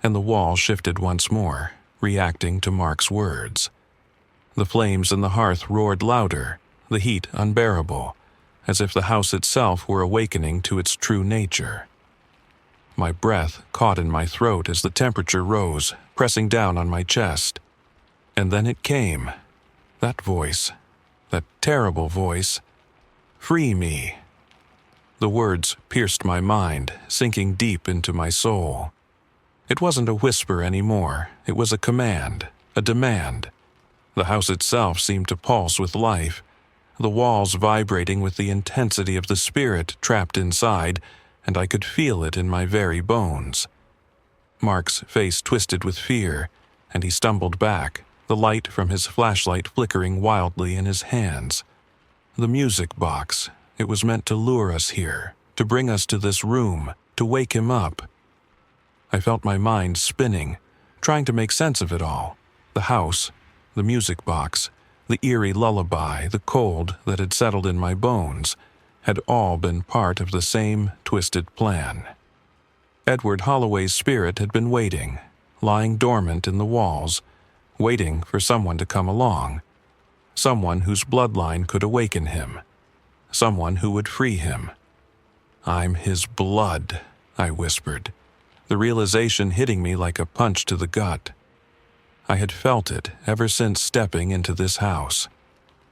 Speaker 1: and the wall shifted once more, reacting to Mark's words. The flames in the hearth roared louder, the heat unbearable, as if the house itself were awakening to its true nature. My breath caught in my throat as the temperature rose, pressing down on my chest. And then it came. That voice. That terrible voice. Free me. The words pierced my mind, sinking deep into my soul. It wasn't a whisper anymore. It was a command, a demand. The house itself seemed to pulse with life, the walls vibrating with the intensity of the spirit trapped inside, and I could feel it in my very bones. Mark's face twisted with fear, and he stumbled back, the light from his flashlight flickering wildly in his hands. The music box. It was meant to lure us here, to bring us to this room, to wake him up. I felt my mind spinning, trying to make sense of it all. The house, the music box, the eerie lullaby, the cold that had settled in my bones, had all been part of the same twisted plan. Edward Holloway's spirit had been waiting, lying dormant in the walls, waiting for someone to come along, someone whose bloodline could awaken him, someone who would free him. I'm his blood, I whispered, the realization hitting me like a punch to the gut. I had felt it ever since stepping into this house.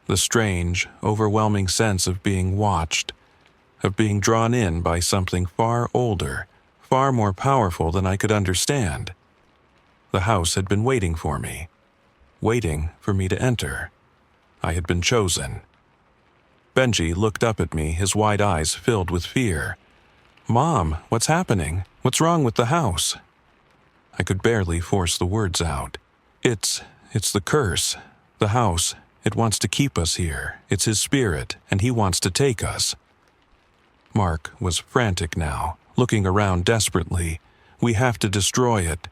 Speaker 1: The strange, overwhelming sense of being watched, of being drawn in by something far older, far more powerful than I could understand. The house had been waiting for me to enter. I had been chosen. Benji looked up at me, his wide eyes filled with fear. "Mom, what's happening? What's wrong with the house?" I could barely force the words out. It's the curse. The house, it wants to keep us here. It's his spirit, and he wants to take us. Mark was frantic now, looking around desperately. We have to destroy it.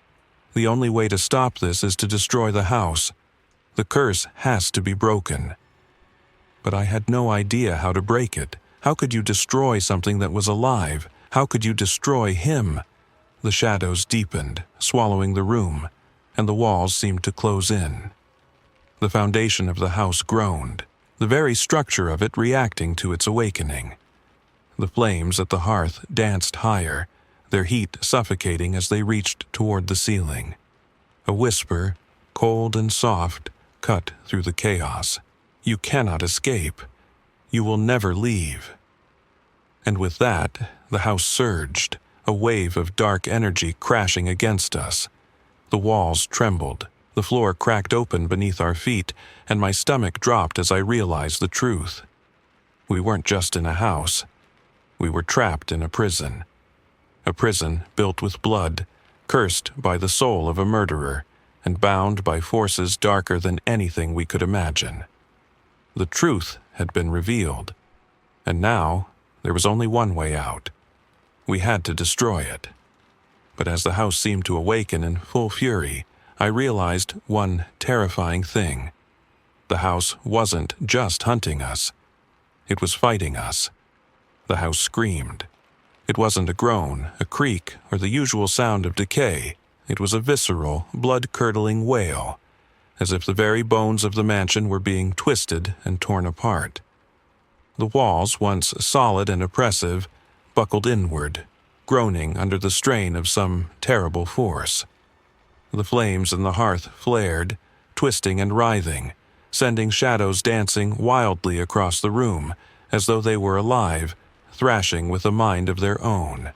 Speaker 1: The only way to stop this is to destroy the house. The curse has to be broken. But I had no idea how to break it. How could you destroy something that was alive? How could you destroy him? The shadows deepened, swallowing the room, and the walls seemed to close in. The foundation of the house groaned, the very structure of it reacting to its awakening. The flames at the hearth danced higher, their heat suffocating as they reached toward the ceiling. A whisper, cold and soft, cut through the chaos. "You cannot escape. You will never leave." And with that, the house surged, a wave of dark energy crashing against us. The walls trembled, the floor cracked open beneath our feet, and my stomach dropped as I realized the truth. We weren't just in a house. We were trapped in a prison. A prison built with blood, cursed by the soul of a murderer, and bound by forces darker than anything we could imagine. The truth had been revealed, and now there was only one way out. We had to destroy it. But as the house seemed to awaken in full fury, I realized one terrifying thing. The house wasn't just hunting us. It was fighting us. The house screamed. It wasn't a groan, a creak, or the usual sound of decay. It was a visceral, blood-curdling wail, as if the very bones of the mansion were being twisted and torn apart. The walls, once solid and oppressive, buckled inward, groaning under the strain of some terrible force. The flames in the hearth flared, twisting and writhing, sending shadows dancing wildly across the room, as though they were alive, thrashing with a mind of their own.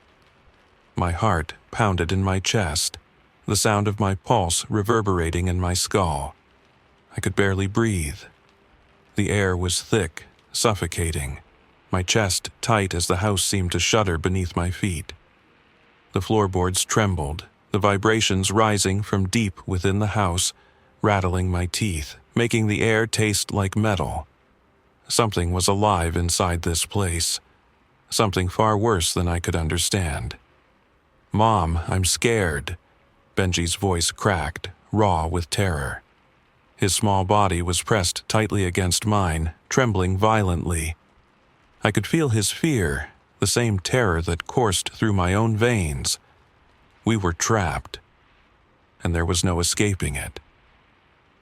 Speaker 1: My heart pounded in my chest, the sound of my pulse reverberating in my skull. I could barely breathe. The air was thick, suffocating, my chest tight as the house seemed to shudder beneath my feet. The floorboards trembled, the vibrations rising from deep within the house, rattling my teeth, making the air taste like metal. Something was alive inside this place, something far worse than I could understand. "Mom, I'm scared." Benji's voice cracked, raw with terror. His small body was pressed tightly against mine, trembling violently. I could feel his fear, the same terror that coursed through my own veins. We were trapped, and there was no escaping it.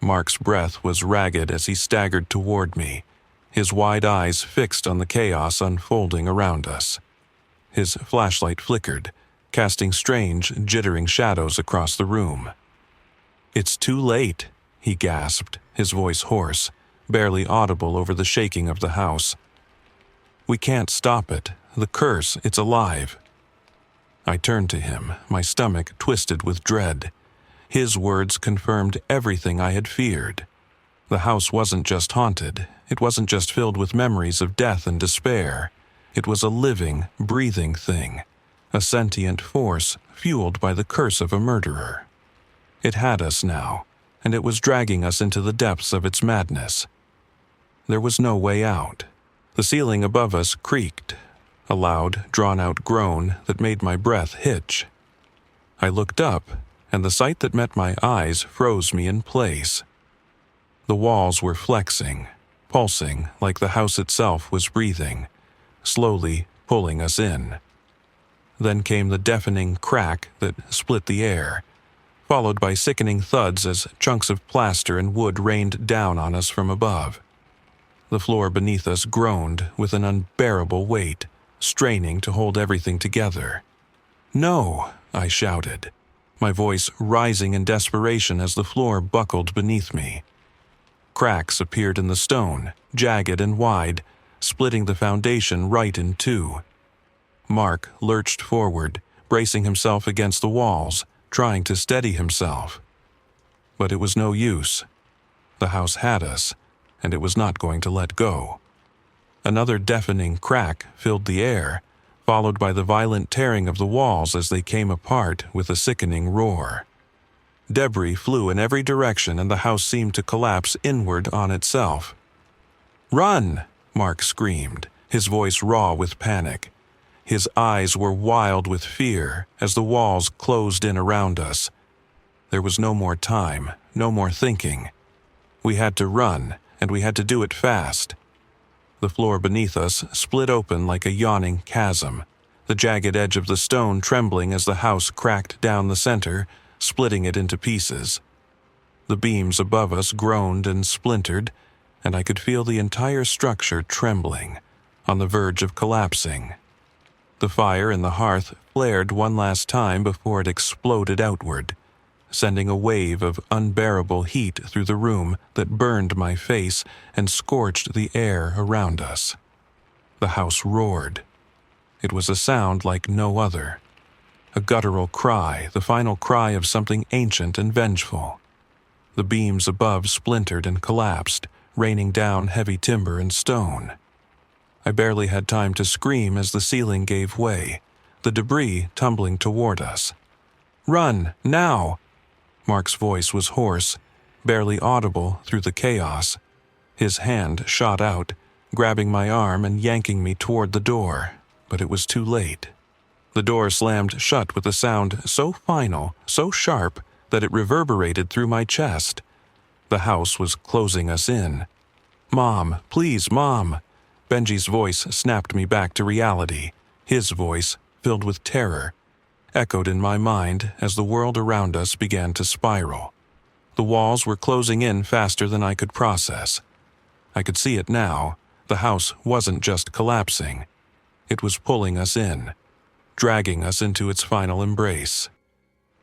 Speaker 1: Mark's breath was ragged as he staggered toward me, his wide eyes fixed on the chaos unfolding around us. His flashlight flickered, casting strange, jittering shadows across the room. "It's too late," he gasped, his voice hoarse, barely audible over the shaking of the house. "We can't stop it. The curse, it's alive." I turned to him, my stomach twisted with dread. His words confirmed everything I had feared. The house wasn't just haunted. It wasn't just filled with memories of death and despair. It was a living, breathing thing, a sentient force fueled by the curse of a murderer. It had us now, and it was dragging us into the depths of its madness. There was no way out. The ceiling above us creaked, a loud, drawn-out groan that made my breath hitch. I looked up, and the sight that met my eyes froze me in place. The walls were flexing, pulsing like the house itself was breathing, slowly pulling us in. Then came the deafening crack that split the air, followed by sickening thuds as chunks of plaster and wood rained down on us from above. The floor beneath us groaned with an unbearable weight, straining to hold everything together. "No!" I shouted, my voice rising in desperation as the floor buckled beneath me. Cracks appeared in the stone, jagged and wide, splitting the foundation right in two. Mark lurched forward, bracing himself against the walls, trying to steady himself. But it was no use. The house had us, and it was not going to let go. Another deafening crack filled the air, followed by the violent tearing of the walls as they came apart with a sickening roar. Debris flew in every direction and the house seemed to collapse inward on itself. "Run!" Mark screamed, his voice raw with panic. His eyes were wild with fear as the walls closed in around us. There was no more time, no more thinking. We had to run, and we had to do it fast. The floor beneath us split open like a yawning chasm, the jagged edge of the stone trembling as the house cracked down the center, splitting it into pieces. The beams above us groaned and splintered, and I could feel the entire structure trembling, on the verge of collapsing. The fire in the hearth flared one last time before it exploded outward, sending a wave of unbearable heat through the room that burned my face and scorched the air around us. The house roared. It was a sound like no other. A guttural cry, the final cry of something ancient and vengeful. The beams above splintered and collapsed, raining down heavy timber and stone. I barely had time to scream as the ceiling gave way, the debris tumbling toward us. "Run, now!" Mark's voice was hoarse, barely audible through the chaos. His hand shot out, grabbing my arm and yanking me toward the door, but it was too late. The door slammed shut with a sound so final, so sharp, that it reverberated through my chest. The house was closing us in. "Mom, please, Mom!" Benji's voice snapped me back to reality, his voice, filled with terror, echoed in my mind as the world around us began to spiral. The walls were closing in faster than I could process. I could see it now, The house wasn't just collapsing. It was pulling us in, dragging us into its final embrace.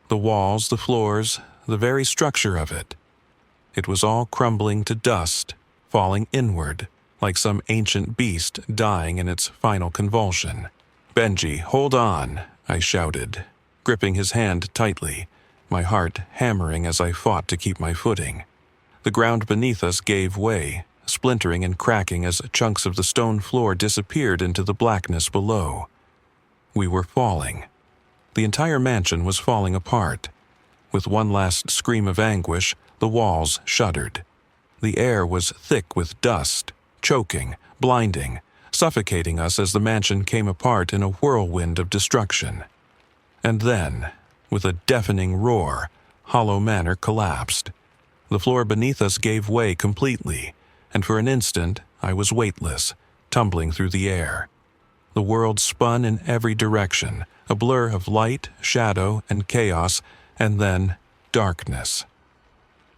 Speaker 1: The walls, the floors, the very structure of it. It was all crumbling to dust, falling inward, like some ancient beast dying in its final convulsion. "Benji, hold on," I shouted, gripping his hand tightly, my heart hammering as I fought to keep my footing. The ground beneath us gave way, splintering and cracking as chunks of the stone floor disappeared into the blackness below. We were falling. The entire mansion was falling apart. With one last scream of anguish, the walls shuddered. The air was thick with dust, choking, blinding, suffocating us as the mansion came apart in a whirlwind of destruction. And then, with a deafening roar, Hollow Manor collapsed. The floor beneath us gave way completely, and for an instant I was weightless, tumbling through the air. The world spun in every direction, a blur of light, shadow, and chaos, and then darkness.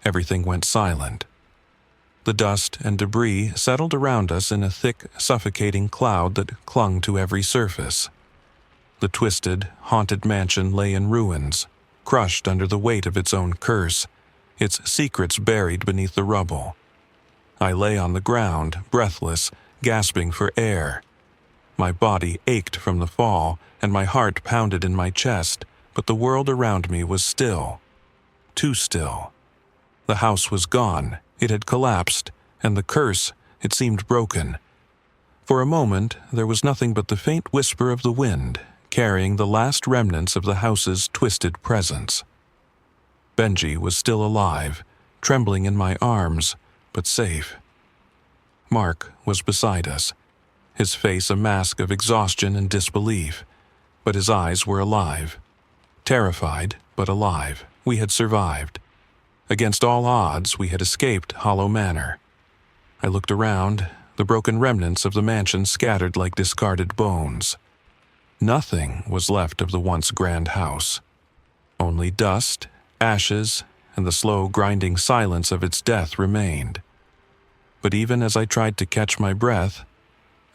Speaker 1: Everything went silent. The dust and debris settled around us in a thick, suffocating cloud that clung to every surface. The twisted, haunted mansion lay in ruins, crushed under the weight of its own curse, its secrets buried beneath the rubble. I lay on the ground, breathless, gasping for air. My body ached from the fall, and my heart pounded in my chest, but the world around me was still. Too still. The house was gone, it had collapsed, and the curse, it seemed broken. For a moment, there was nothing but the faint whisper of the wind, carrying the last remnants of the house's twisted presence. Benji was still alive, trembling in my arms, but safe. Mark was beside us, his face a mask of exhaustion and disbelief, but his eyes were alive. Terrified, but alive, we had survived. Against all odds, we had escaped Hollow Manor. I looked around, the broken remnants of the mansion scattered like discarded bones. Nothing was left of the once grand house. Only dust, ashes, and the slow grinding silence of its death remained. But even as I tried to catch my breath,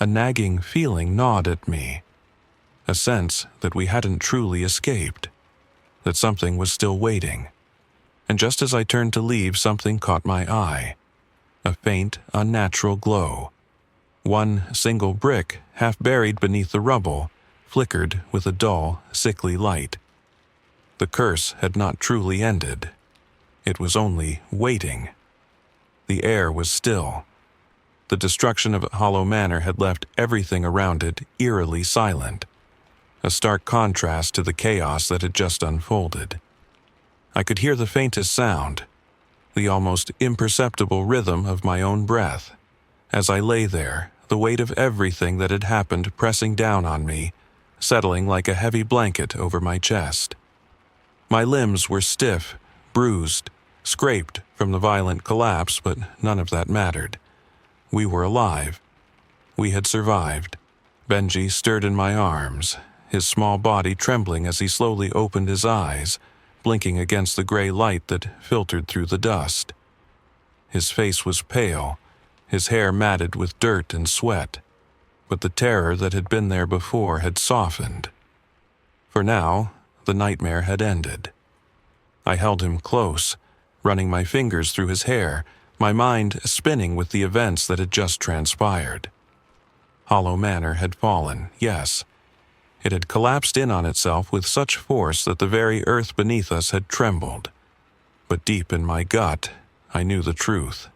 Speaker 1: a nagging feeling gnawed at me. A sense that we hadn't truly escaped, that something was still waiting. And just as I turned to leave, something caught my eye. A faint, unnatural glow. One single brick, half buried beneath the rubble, flickered with a dull, sickly light. The curse had not truly ended. It was only waiting. The air was still. The destruction of Hollow Manor had left everything around it eerily silent, a stark contrast to the chaos that had just unfolded. I could hear the faintest sound, the almost imperceptible rhythm of my own breath. As I lay there, the weight of everything that had happened pressing down on me, settling like a heavy blanket over my chest. My limbs were stiff, bruised, scraped from the violent collapse, but none of that mattered. We were alive. We had survived. Benji stirred in my arms, his small body trembling as he slowly opened his eyes, blinking against the gray light that filtered through the dust. His face was pale, his hair matted with dirt and sweat, but the terror that had been there before had softened. For now, the nightmare had ended. I held him close, running my fingers through his hair, my mind spinning with the events that had just transpired. Hollow Manor had fallen, yes. It had collapsed in on itself with such force that the very earth beneath us had trembled. But deep in my gut, I knew the truth.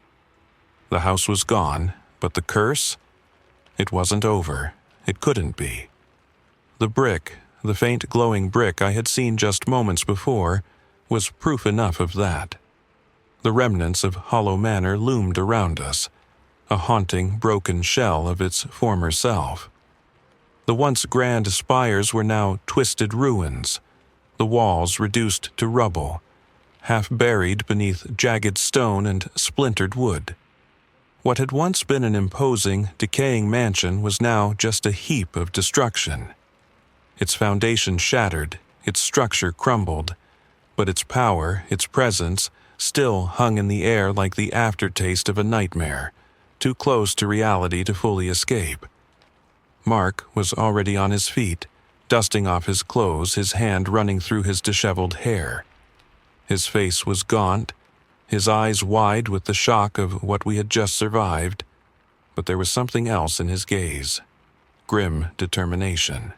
Speaker 1: The house was gone, but the curse? It wasn't over. It couldn't be. The brick, the faint glowing brick I had seen just moments before, was proof enough of that. The remnants of Hollow Manor loomed around us, a haunting, broken shell of its former self. The once grand spires were now twisted ruins, the walls reduced to rubble, half buried beneath jagged stone and splintered wood. What had once been an imposing, decaying mansion was now just a heap of destruction. Its foundation shattered, its structure crumbled, but its power, its presence, still hung in the air like the aftertaste of a nightmare, too close to reality to fully escape. Mark was already on his feet, dusting off his clothes, his hand running through his disheveled hair. His face was gaunt, his eyes wide with the shock of what we had just survived, but there was something else in his gaze. Grim determination.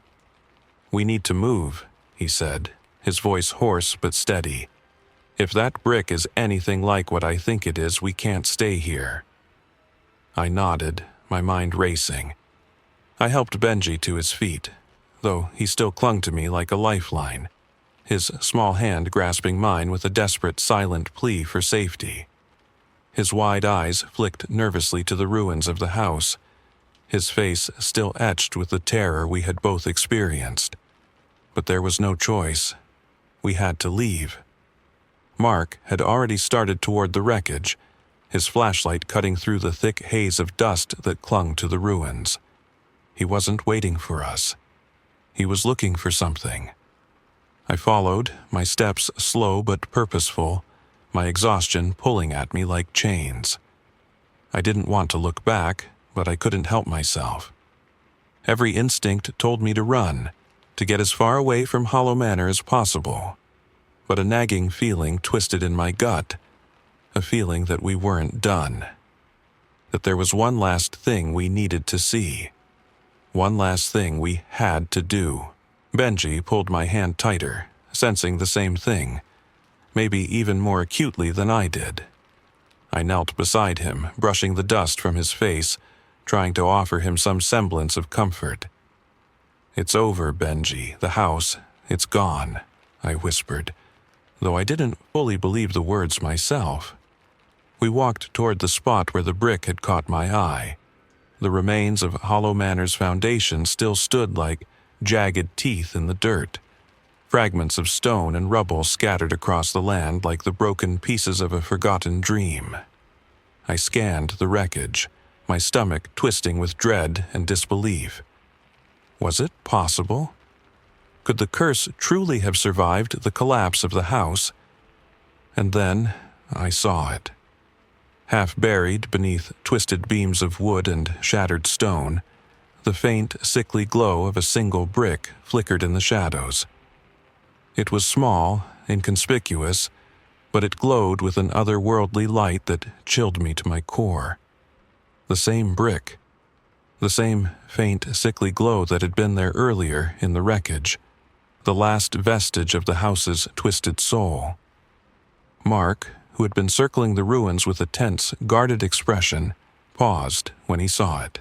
Speaker 1: "We need to move," he said, his voice hoarse but steady. "If that brick is anything like what I think it is, we can't stay here." I nodded, my mind racing. I helped Benji to his feet, though he still clung to me like a lifeline, his small hand grasping mine with a desperate, silent plea for safety. His wide eyes flicked nervously to the ruins of the house, his face still etched with the terror we had both experienced. But there was no choice. We had to leave. Mark had already started toward the wreckage, his flashlight cutting through the thick haze of dust that clung to the ruins. He wasn't waiting for us. He was looking for something. I followed, my steps slow but purposeful, my exhaustion pulling at me like chains. I didn't want to look back, but I couldn't help myself. Every instinct told me to run, to get as far away from Hollow Manor as possible. But a nagging feeling twisted in my gut, a feeling that we weren't done. That there was one last thing we needed to see. One last thing we had to do. Benji pulled my hand tighter, sensing the same thing, maybe even more acutely than I did. I knelt beside him, brushing the dust from his face, trying to offer him some semblance of comfort. "It's over, Benji. The house, it's gone," I whispered, though I didn't fully believe the words myself. We walked toward the spot where the brick had caught my eye. The remains of Hollow Manor's foundation still stood like jagged teeth in the dirt, fragments of stone and rubble scattered across the land like the broken pieces of a forgotten dream. I scanned the wreckage, my stomach twisting with dread and disbelief. Was it possible? Could the curse truly have survived the collapse of the house? And then I saw it. Half buried beneath twisted beams of wood and shattered stone, the faint, sickly glow of a single brick flickered in the shadows. It was small, inconspicuous, but it glowed with an otherworldly light that chilled me to my core. The same brick. The same faint, sickly glow that had been there earlier in the wreckage. The last vestige of the house's twisted soul. Mark, who had been circling the ruins with a tense, guarded expression, paused when he saw it.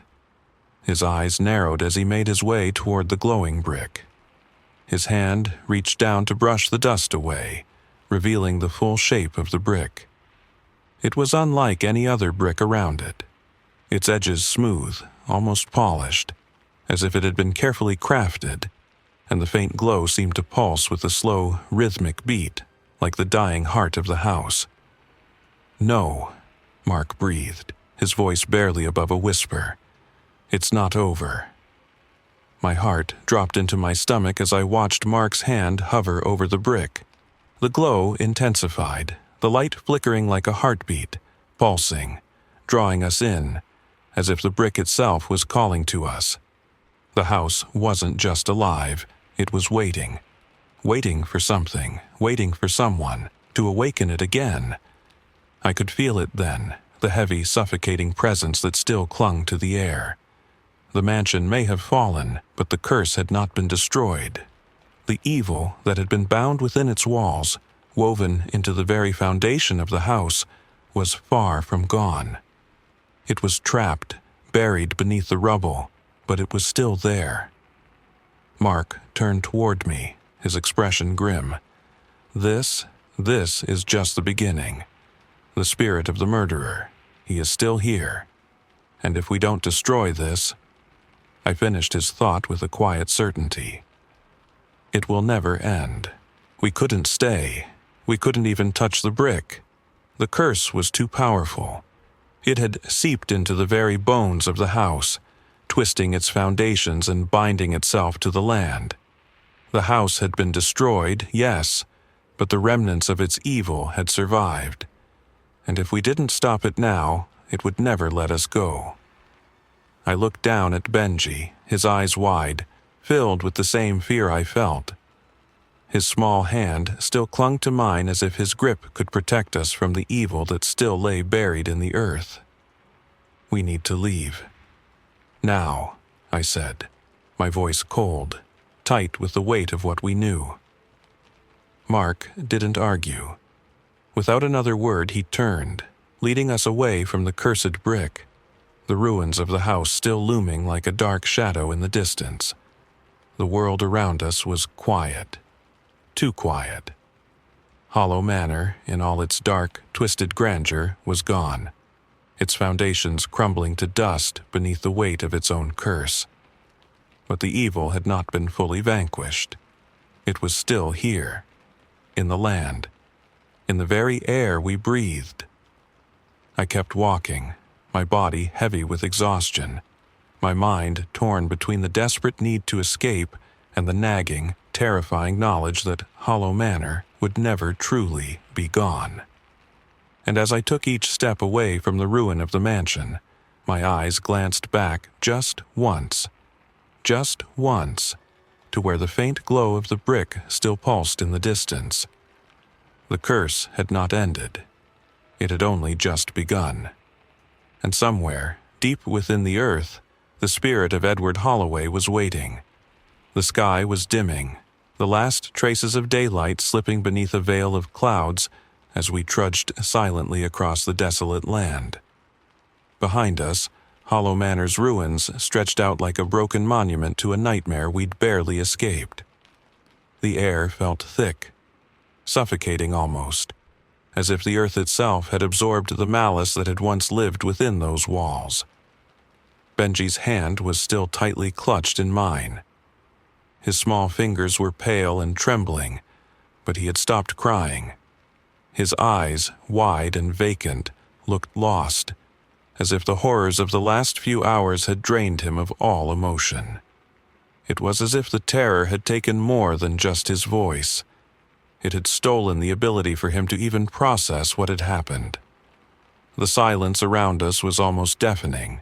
Speaker 1: His eyes narrowed as he made his way toward the glowing brick. His hand reached down to brush the dust away, revealing the full shape of the brick. It was unlike any other brick around it, its edges smooth, almost polished, as if it had been carefully crafted, and the faint glow seemed to pulse with a slow, rhythmic beat, like the dying heart of the house. "No," Mark breathed, his voice barely above a whisper. "It's not over." My heart dropped into my stomach as I watched Mark's hand hover over the brick. The glow intensified, the light flickering like a heartbeat, pulsing, drawing us in, as if the brick itself was calling to us. The house wasn't just alive, it was waiting. Waiting for something, waiting for someone, to awaken it again. I could feel it then, the heavy, suffocating presence that still clung to the air. The mansion may have fallen, but the curse had not been destroyed. The evil that had been bound within its walls, woven into the very foundation of the house, was far from gone. It was trapped, buried beneath the rubble, but it was still there. Mark turned toward me, his expression grim. This is just the beginning. The spirit of the murderer, he is still here. And if we don't destroy this, I finished his thought with a quiet certainty. It will never end. We couldn't stay. We couldn't even touch the brick. The curse was too powerful. It had seeped into the very bones of the house, twisting its foundations and binding itself to the land. The house had been destroyed, yes, but the remnants of its evil had survived. And if we didn't stop it now, it would never let us go. I looked down at Benji, his eyes wide, filled with the same fear I felt. His small hand still clung to mine as if his grip could protect us from the evil that still lay buried in the earth. "We need to leave. Now," I said, my voice cold, tight with the weight of what we knew. Mark didn't argue. Without another word, he turned, leading us away from the cursed brick, the ruins of the house still looming like a dark shadow in the distance. The world around us was quiet. Too quiet. Hollow Manor, in all its dark, twisted grandeur, was gone, its foundations crumbling to dust beneath the weight of its own curse. But the evil had not been fully vanquished. It was still here, in the land, in the very air we breathed. I kept walking, my body heavy with exhaustion, my mind torn between the desperate need to escape and the nagging, terrifying knowledge that Hollow Manor would never truly be gone. And as I took each step away from the ruin of the mansion, my eyes glanced back just once, to where the faint glow of the brick still pulsed in the distance. The curse had not ended. It had only just begun. And somewhere, deep within the earth, the spirit of Edward Holloway was waiting. The sky was dimming, the last traces of daylight slipping beneath a veil of clouds as we trudged silently across the desolate land. Behind us, Hollow Manor's ruins stretched out like a broken monument to a nightmare we'd barely escaped. The air felt thick, suffocating almost, as if the earth itself had absorbed the malice that had once lived within those walls. Benji's hand was still tightly clutched in mine. His small fingers were pale and trembling, but he had stopped crying. His eyes, wide and vacant, looked lost, as if the horrors of the last few hours had drained him of all emotion. It was as if the terror had taken more than just his voice. It had stolen the ability for him to even process what had happened. The silence around us was almost deafening,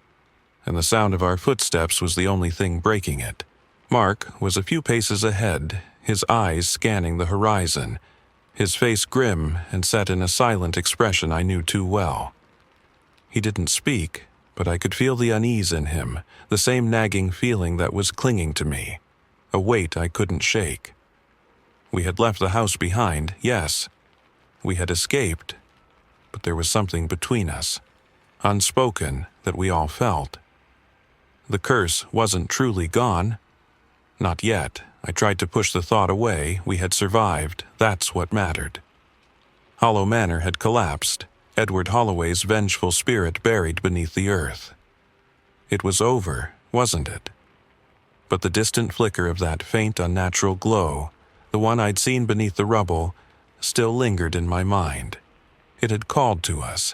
Speaker 1: and the sound of our footsteps was the only thing breaking it. Mark was a few paces ahead, his eyes scanning the horizon, his face grim and set in a silent expression I knew too well. He didn't speak, but I could feel the unease in him, the same nagging feeling that was clinging to me, a weight I couldn't shake. We had left the house behind, yes. We had escaped, but there was something between us, unspoken, that we all felt. The curse wasn't truly gone. Not yet. I tried to push the thought away. We had survived. That's what mattered. Hollow Manor had collapsed, Edward Holloway's vengeful spirit buried beneath the earth. It was over, wasn't it? But the distant flicker of that faint, unnatural glow, the one I'd seen beneath the rubble, still lingered in my mind. It had called to us.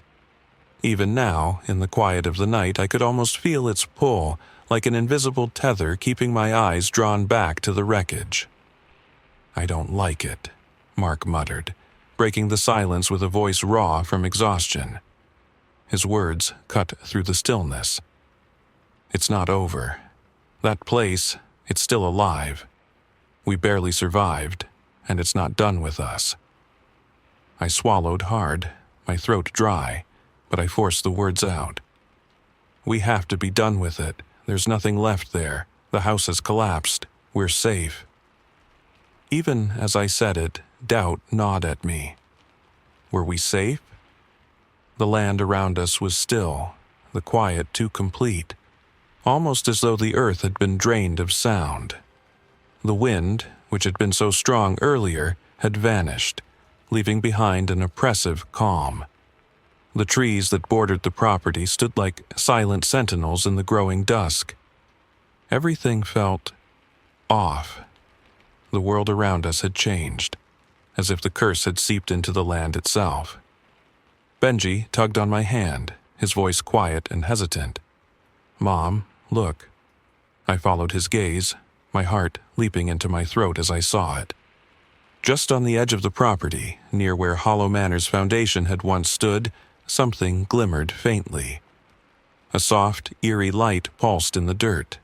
Speaker 1: Even now, in the quiet of the night, I could almost feel its pull, like an invisible tether keeping my eyes drawn back to the wreckage. "I don't like it," Mark muttered, breaking the silence with a voice raw from exhaustion. His words cut through the stillness. "It's not over. That place, it's still alive. We barely survived, and it's not done with us." I swallowed hard, my throat dry, but I forced the words out. "We have to be done with it. There's nothing left there. The house has collapsed. We're safe." Even as I said it, doubt gnawed at me. Were we safe? The land around us was still, the quiet too complete, almost as though the earth had been drained of sound. The wind, which had been so strong earlier, had vanished, leaving behind an oppressive calm. The trees that bordered the property stood like silent sentinels in the growing dusk. Everything felt off. The world around us had changed, as if the curse had seeped into the land itself. Benji tugged on my hand, his voice quiet and hesitant. "Mom, look." I followed his gaze, my heart leaping into my throat as I saw it. Just on the edge of the property, near where Hollow Manor's foundation had once stood, something glimmered faintly, A soft, eerie light pulsed in the dirt.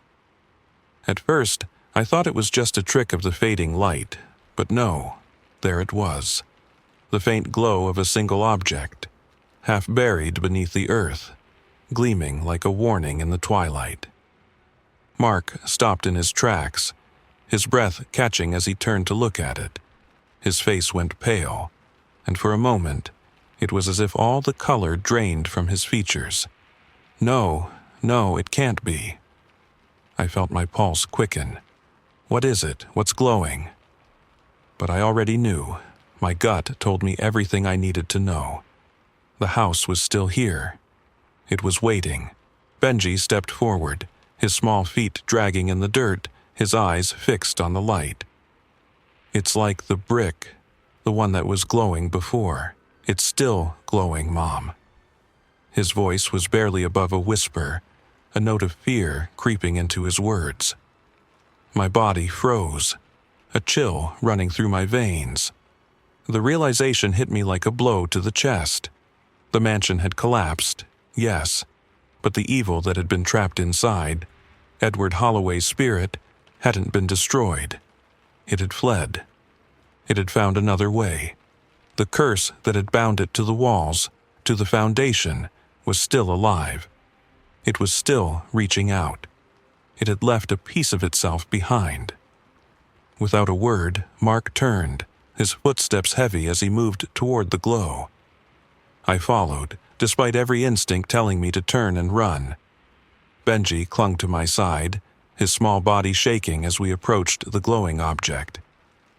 Speaker 1: At first, I thought it was just a trick of the fading light, but no, there it was. The faint glow of a single object, half buried beneath the earth, gleaming like a warning in the twilight. Mark stopped in his tracks, his breath catching as he turned to look at it. His face went pale, and for a moment, it was as if all the color drained from his features. No, it can't be. I felt my pulse quicken. What is it? What's glowing? But I already knew. My gut told me everything I needed to know. The house was still here. It was waiting. Benji stepped forward, his small feet dragging in the dirt, his eyes fixed on the light. It's like the brick, the one that was glowing before. It's still glowing, Mom. His voice was barely above a whisper, a note of fear creeping into his words. My body froze, a chill running through my veins. The realization hit me like a blow to the chest. The mansion had collapsed, yes, but the evil that had been trapped inside, Edward Holloway's spirit, hadn't been destroyed. It had fled. It had found another way. The curse that had bound it to the walls, to the foundation, was still alive. It was still reaching out. It had left a piece of itself behind. Without a word, Mark turned, his footsteps heavy as he moved toward the glow. I followed, despite every instinct telling me to turn and run. Benji clung to my side, his small body shaking as we approached the glowing object.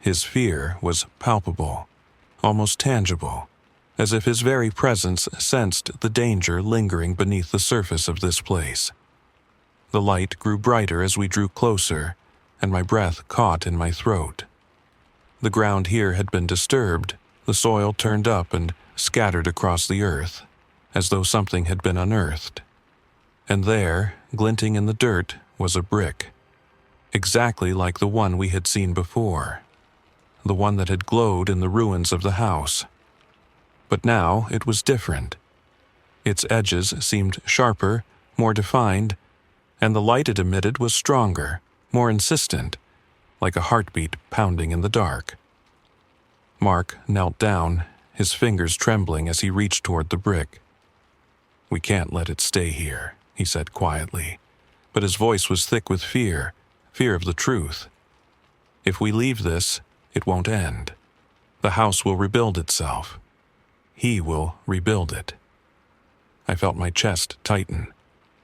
Speaker 1: His fear was palpable, almost tangible, as if his very presence sensed the danger lingering beneath the surface of this place. The light grew brighter as we drew closer, and my breath caught in my throat. The ground here had been disturbed, the soil turned up and scattered across the earth, as though something had been unearthed. And there, glinting in the dirt, was a brick, exactly like the one we had seen before, the one that had glowed in the ruins of the house. But now it was different. Its edges seemed sharper, more defined, and the light it emitted was stronger, more insistent, like a heartbeat pounding in the dark. Mark knelt down, his fingers trembling as he reached toward the brick. "We can't let it stay here," he said quietly, but his voice was thick with fear of the truth. "If we leave this, it won't end. The house will rebuild itself. He will rebuild it." I felt my chest tighten.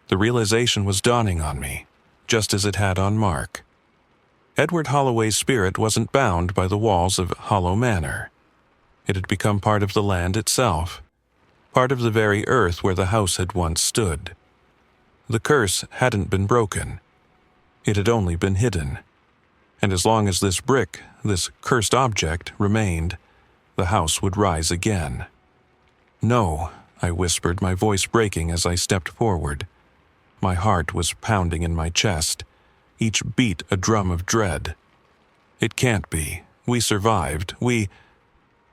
Speaker 1: The realization was dawning on me, just as it had on Mark. Edward Holloway's spirit wasn't bound by the walls of Hollow Manor. It had become part of the land itself, part of the very earth where the house had once stood. The curse hadn't been broken. It had only been hidden. And as long as this brick, this cursed object, remained, the house would rise again. "No," I whispered, my voice breaking as I stepped forward. My heart was pounding in my chest, each beat a drum of dread. "It can't be. We survived.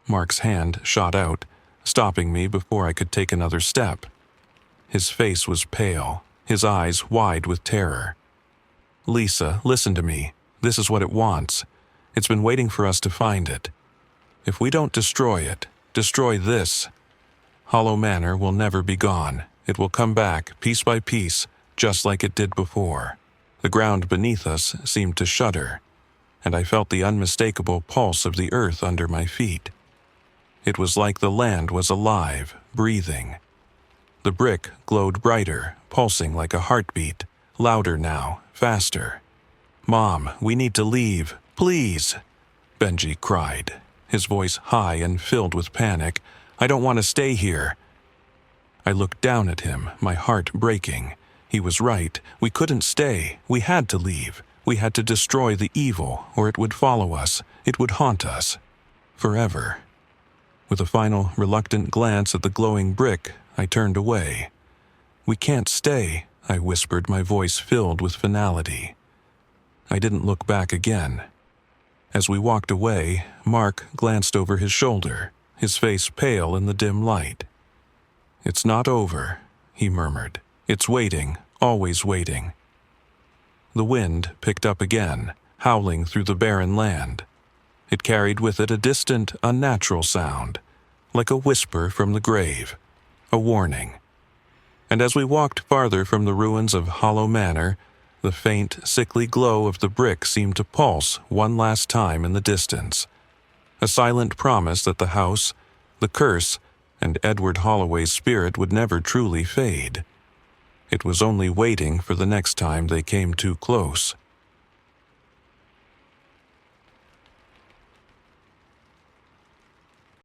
Speaker 1: Mark's hand shot out, stopping me before I could take another step. His face was pale, his eyes wide with terror. "Lisa, listen to me. This is what it wants. It's been waiting for us to find it. If we don't destroy it, destroy this, Hollow Manor will never be gone. It will come back, piece by piece, just like it did before." The ground beneath us seemed to shudder, and I felt the unmistakable pulse of the earth under my feet. It was like the land was alive, breathing. The brick glowed brighter, pulsing like a heartbeat, louder now, faster. "Mom, we need to leave, please," Benji cried, his voice high and filled with panic. "I don't want to stay here." I looked down at him, my heart breaking. He was right. We couldn't stay. We had to leave. We had to destroy the evil, or it would follow us. It would haunt us. Forever. With a final, reluctant glance at the glowing brick, I turned away. "We can't stay," I whispered, my voice filled with finality. I didn't look back again. As we walked away, Mark glanced over his shoulder, his face pale in the dim light. "It's not over," he murmured, It's waiting, always waiting. The wind picked up again, howling through the barren land. It carried with it a distant, unnatural sound, like a whisper from the grave, a warning. And as we walked farther from the ruins of Hollow Manor, the faint, sickly glow of the brick seemed to pulse one last time in the distance, a silent promise that the house, the curse, and Edward Holloway's spirit would never truly fade. It was only waiting for the next time they came too close.